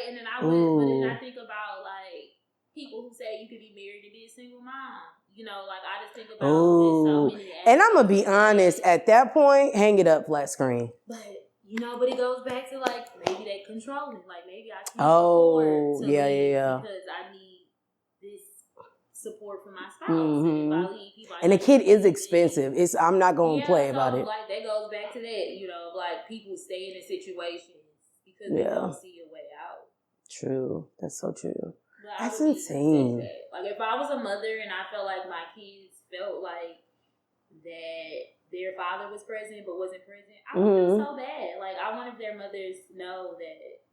And then but then I think about like people who say you could be married to be a single mom. Like I just think about so many aspects. And I'm gonna be honest, at that point, hang it up flat screen. But but it goes back to like maybe they control me. Like maybe I can't afford to leave because I need this support from my spouse. And if I leave, and a kid is expensive. I'm not gonna play about it. Like that goes back to that, like people stay in a situation because they don't see a way out. True. That's so true. That's insane. Like if I was a mother and I felt like my kids felt like that their father was present but wasn't present, I would feel so bad. Like I wanted their mothers to know that,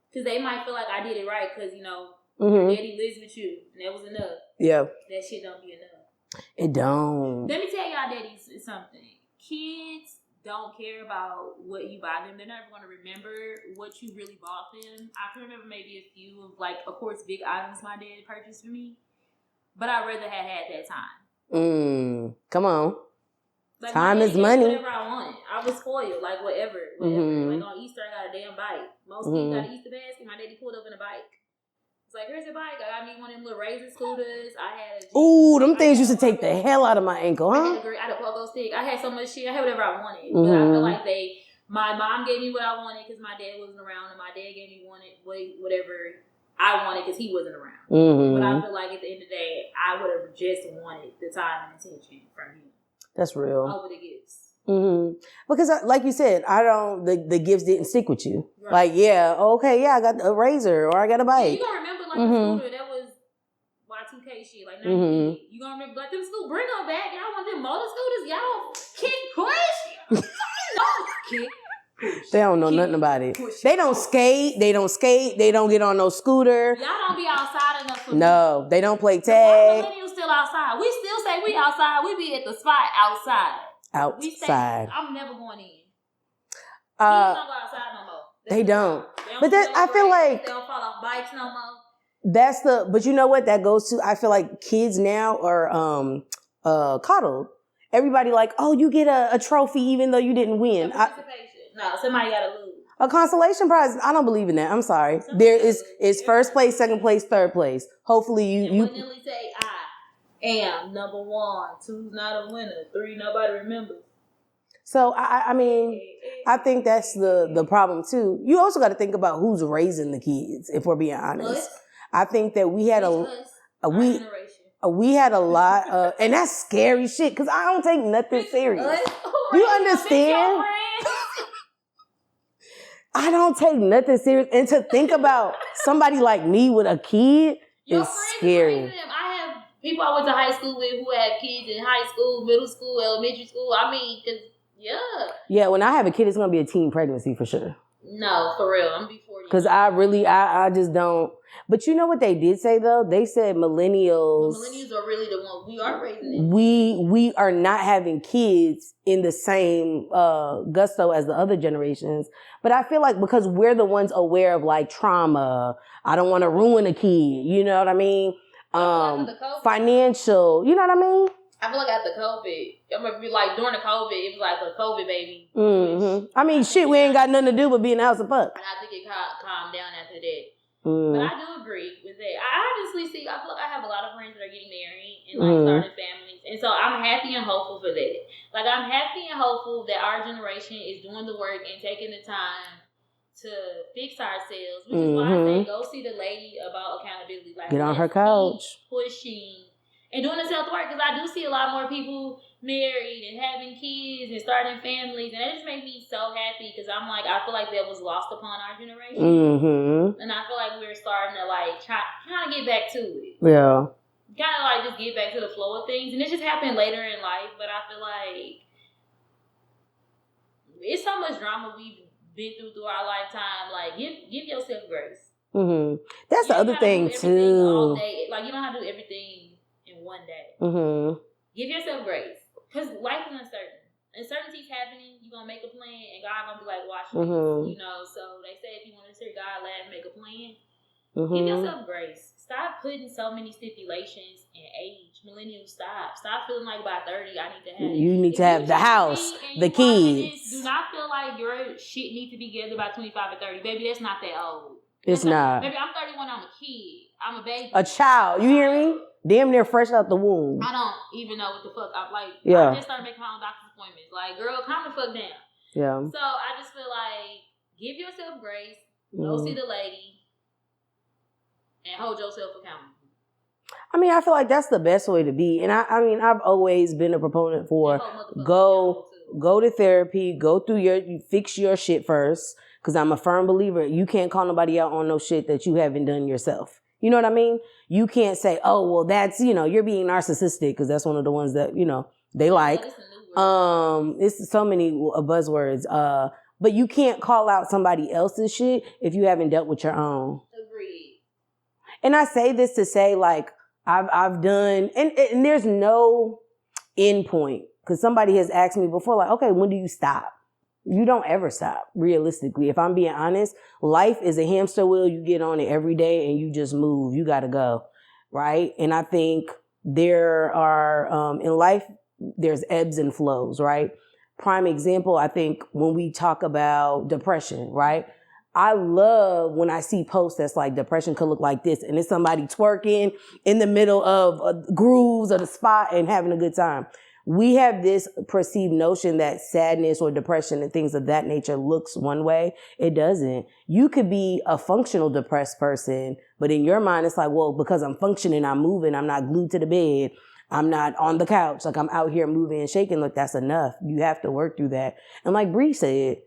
because they might feel like I did it right because your daddy lives with you and that was enough. Yeah. That shit don't be enough. It don't. Let me tell y'all daddies something. Kids don't care about what you buy them. They're never going to remember what you really bought them. I can remember maybe a few of, like, of course, big items my dad purchased for me. But I'd rather have had that time. Come on. Like, time is money. Whatever I want. I I was spoiled, like whatever. Like on Easter, I got a damn bike. Most kids got an Easter basket. My daddy pulled up in a bike. It's like, here's your bike. I got me one of them little razor scooters. I had a ooh, them things used to take the hell out of my ankle, huh? I had a pogo stick. I had so much shit. I had whatever I wanted. But I feel like my mom gave me what I wanted because my dad wasn't around, and my dad gave me whatever I wanted because he wasn't around. But I feel like at the end of the day, I would have just wanted the time and attention from him. That's real. Over the gifts. Because like you said, the gifts didn't stick with you. Right. Like, yeah, okay, yeah, I got a razor or I got a bike. You gonna remember like the scooter that was Y2K shit, like 98. You gonna remember like them scooters, bring them back. Y'all want them motor scooters? Y'all kick push? Kick push. They don't know nothing about it. They don't skate. They don't get on no scooter. Y'all don't be outside enough for No, they don't play tag. The millennials still outside. We still say we outside. We be at the spot outside. Outside. I'm never going in. Kids don't go outside no more. They don't. But that, I feel like they don't fall off bikes no more. But you know what that goes to? I feel like kids now are coddled. Everybody like, oh, you get a trophy even though you didn't win. No, somebody got to lose. A consolation prize. I don't believe in that. I'm sorry. There is first place, second place, third place. Hopefully you literally say I am number 1, 2's not a winner, 3 nobody remembers. So I mean, I think that's the problem too. You also got to think about who's raising the kids. If we're being honest, I think that we had we had a lot of, and that's scary shit because I don't take nothing serious. You understand? I don't take nothing serious, and to think about somebody like me with a kid is scary. I have people I went to high school with who had kids in high school, middle school, elementary school. I mean, yeah, when I have a kid, it's gonna be a teen pregnancy for sure. No, for real, I'm be 40. Because I just don't. But you know what they did say though? They said millennials. The millennials are really the ones we are raising them. We are not having kids in the same gusto as the other generations. But I feel like because we're the ones aware of like trauma, I don't want to ruin a kid. You know what I mean? Financial. You know what I mean? I feel like after COVID, I'm gonna be like during the COVID, it was like a COVID baby. I mean, shit, we ain't got nothing to do but be in the house and fuck. And I think it calmed down after that. But I do agree with that. I honestly see, I feel like I have a lot of friends that are getting married and like starting families, and so I'm happy and hopeful for that. Like I'm happy and hopeful that our generation is doing the work and taking the time to fix ourselves, which is why I say go see the lady about accountability. Like get on her couch, pushing. And doing the self-work, because I do see a lot more people married and having kids and starting families. And that just makes me so happy because I'm like, I feel like that was lost upon our generation. And I feel like we're starting to like kind of get back to it. Yeah. Kind of like just get back to the flow of things. And it just happened later in life. But I feel like it's so much drama we've been through our lifetime. Like, give yourself grace. That's the other thing, too. All day. Like, you don't have to do everything one day. Give yourself grace. Because life is uncertain. Uncertainty's happening, you're going to make a plan, and God going to be like, watch this. You know, so they say if you want to hear God laugh, make a plan. Give yourself grace. Stop putting so many stipulations in age. Millennials, stop. Stop feeling like by 30, I need to have. You need to have the house, the kids. Do not feel like your shit needs to be together by 25 or 30. Baby, that's not that old. It's not. Baby, I'm 31, I'm a kid. I'm a baby. A child. You hear me? Damn near fresh out the womb. I don't even know what the fuck. I just started making my own doctor's appointments. Like, girl, calm the fuck down. Yeah. So I just feel like give yourself grace. Go see the lady. And hold yourself accountable. I mean, I feel like that's the best way to be. And I mean, I've always been a proponent for go to therapy, fix your shit first. Because I'm a firm believer, you can't call nobody out on no shit that you haven't done yourself. You know what I mean? You can't say, oh, well, that's, you're being narcissistic because that's one of the ones that, they like. It's so many buzzwords. But you can't call out somebody else's shit if you haven't dealt with your own. Agreed. And I say this to say, like, I've done, and there's no end point. Because somebody has asked me before, like, okay, when do you stop? You don't ever stop, realistically. If I'm being honest, life is a hamster wheel. You get on it every day and you just move. You got to go, right? And I think there are, in life, there's ebbs and flows, right? prime example, I think, when we talk about depression, right? I love when I see posts that's like depression could look like this, and it's somebody twerking in the middle of grooves of the spot and having a good time. We have this perceived notion that sadness or depression and things of that nature looks one way. It doesn't. You could be a functional depressed person, but in your mind, it's like, well, because I'm functioning, I'm moving, I'm not glued to the bed, I'm not on the couch, like I'm out here moving and shaking. Look, that's enough. You have to work through that. And like Bree said,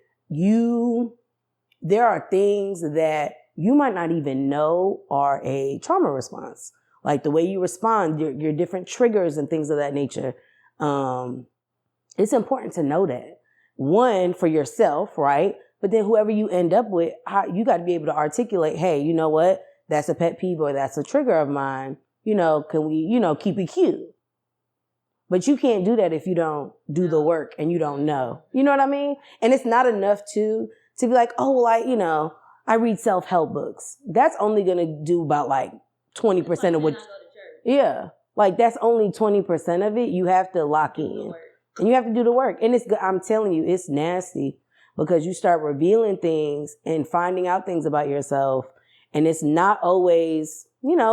there are things that you might not even know are a trauma response. Like the way you respond, your different triggers and things of that nature. It's important to know that. One, for yourself, right? But then whoever you end up with, you got to be able to articulate, hey, you know what? That's a pet peeve or that's a trigger of mine. Can we, keep it cute? But you can't do that if you don't do the work and you don't know. You know what I mean? And it's not enough to be like, oh, well, I read self-help books. That's only going to do about like 20% of what, yeah. Like that's only 20% of it. You have to lock in and you have to do the work. And I'm telling you, it's nasty because you start revealing things and finding out things about yourself. And it's not always,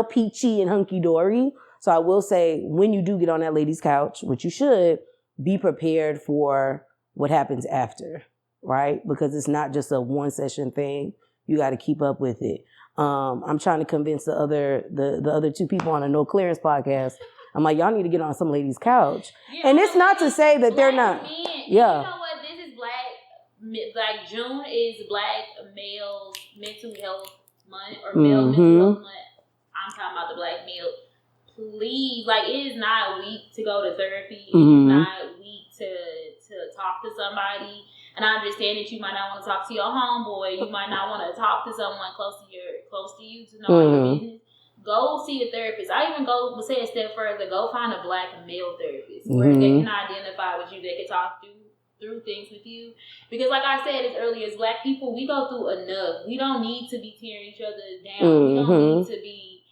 peachy and hunky dory. So I will say when you do get on that lady's couch, which you should, be prepared for what happens after, right? Because it's not just a one session thing. You got to keep up with it. I'm trying to convince the other two people on a No Clearance podcast. I'm like, y'all need to get on some lady's couch. Yeah, and it's not to say that they're not. Men, yeah. You know what? This is Black June is Black male mental health month or male mental health month. I'm talking about the Black male. Please, it is not weak to go to therapy. It is not weak to talk to somebody. And I understand that you might not want to talk to your homeboy. You might not want to talk to someone close to you to know your business. Go see a therapist. I even say a step further. Go find a Black male therapist where they can identify with you. They can talk through things with you. Because like I said earlier, as Black people, we go through enough. We don't need to be tearing each other down. We don't need to be.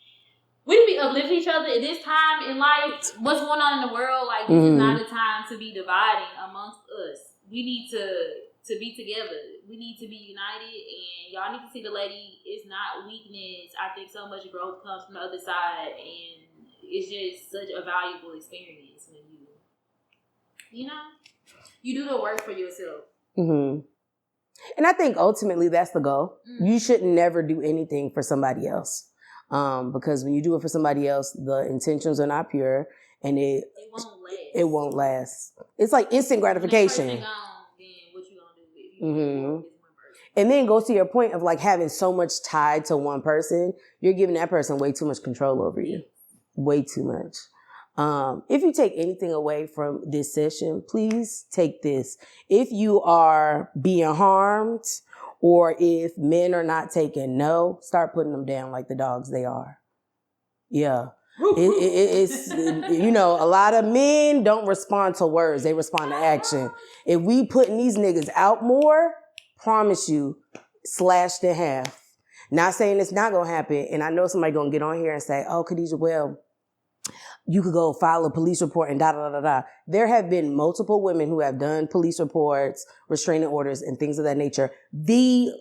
We need to be uplifting each other at this time in life. What's going on in the world? Like this is not a time to be dividing amongst us. We need to be together. We need to be united, and y'all need to see the lady. It's not weakness. I think so much growth comes from the other side, and it's just such a valuable experience when you do the work for yourself. And I think ultimately that's the goal. You should never do anything for somebody else, because when you do it for somebody else, the intentions are not pure, and it won't last. It's like instant gratification. And then goes to your point of like having so much tied to one person, you're giving that person way too much control over you. Way too much. If you take anything away from this session, please take this. If you are being harmed or if men are not taking no, start putting them down like the dogs they are. Yeah. It's a lot of men don't respond to words. They respond to action. If we putting these niggas out more, promise you, slashed in half. Not saying it's not going to happen. And I know somebody going to get on here and say, oh, Khadijah, well, you could go file a police report and da-da-da-da-da. There have been multiple women who have done police reports, restraining orders, and things of that nature. The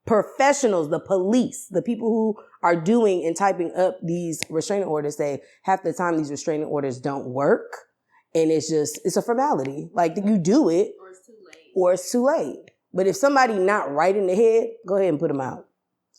professionals, the police, the people who are doing and typing up these restraining orders say half the time these restraining orders don't work. And it's a formality. Like you do it. Or it's too late. But if somebody not right in the head, go ahead and put them out.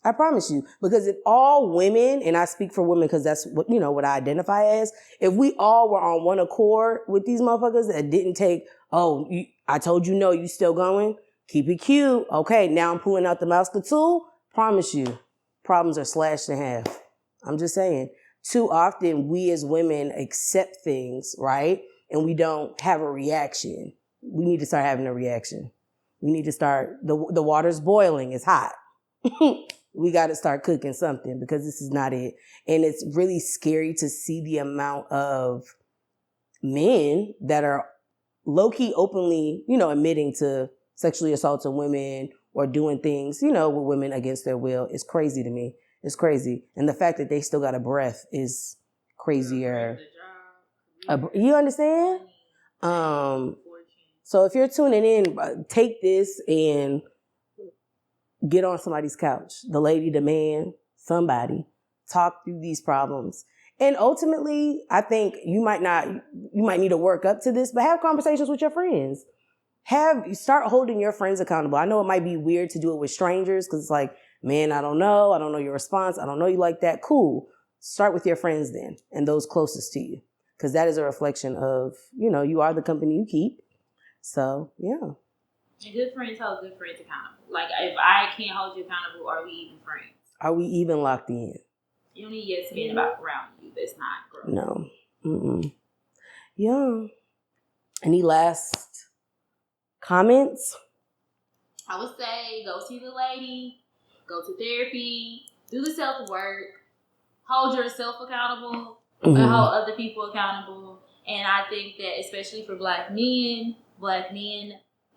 I promise you. Because if all women, and I speak for women because that's what I identify as, if we all were on one accord with these motherfuckers that didn't take, I told you no, you still going? Keep it cute. Okay, now I'm pulling out the mouse tool. Promise you, problems are slashed in half. I'm just saying. Too often, we as women accept things, right? And we don't have a reaction. We need to start having a reaction. We need to start, the water's boiling, it's hot. We got to start cooking something because this is not it. And it's really scary to see the amount of men that are low-key openly, admitting to sexually assaulting women or doing things, with women against their will. It's crazy to me. It's crazy. And the fact that they still got a breath is crazier. You understand? So if you're tuning in, take this and get on somebody's couch. The lady, the man, somebody. Talk through these problems. And ultimately, I think you might need to work up to this, but have conversations with your friends. Start holding your friends accountable. I know it might be weird to do it with strangers because it's like, man, I don't know your response. I don't know you like that. Cool. Start with your friends then and those closest to you because that is a reflection of, you are the company you keep. So, yeah. And good friends hold good friends accountable. Like, if I can't hold you accountable, are we even friends? Are we even locked in? You don't need yes men about around you. That's not growing. No. Mm-mm. Yeah. Any last comments? I would say go see the lady, go to therapy, do the self-work, hold yourself accountable, and hold other people accountable. And I think that especially for black men,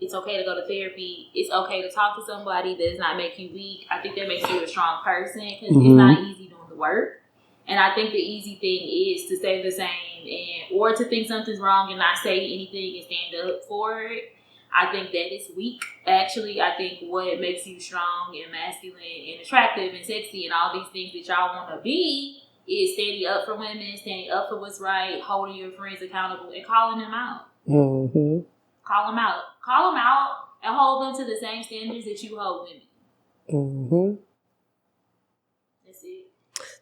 it's okay to go to therapy. It's okay to talk to somebody that does not make you weak. I think that makes you a strong person because it's not easy doing the work. And I think the easy thing is to stay the same or to think something's wrong and not say anything and stand up for it. I think that is weak. Actually, I think what makes you strong and masculine and attractive and sexy and all these things that y'all want to be is standing up for women, standing up for what's right, holding your friends accountable, and calling them out. Mm-hmm. Call them out. Call them out and hold them to the same standards that you hold women. Mm-hmm. That's it.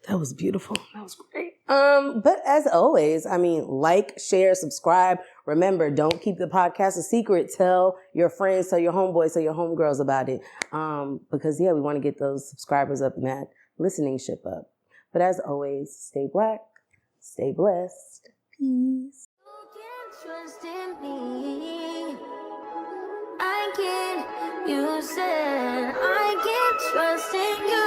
That was beautiful. That was great. But as always, like, share, subscribe. Remember, don't keep the podcast a secret. Tell your friends, tell your homeboys, tell your homegirls about it. Because we want to get those subscribers up and that listening ship up. But as always, stay black, stay blessed. Peace. You can trust in me. I can. You said I can trust in you.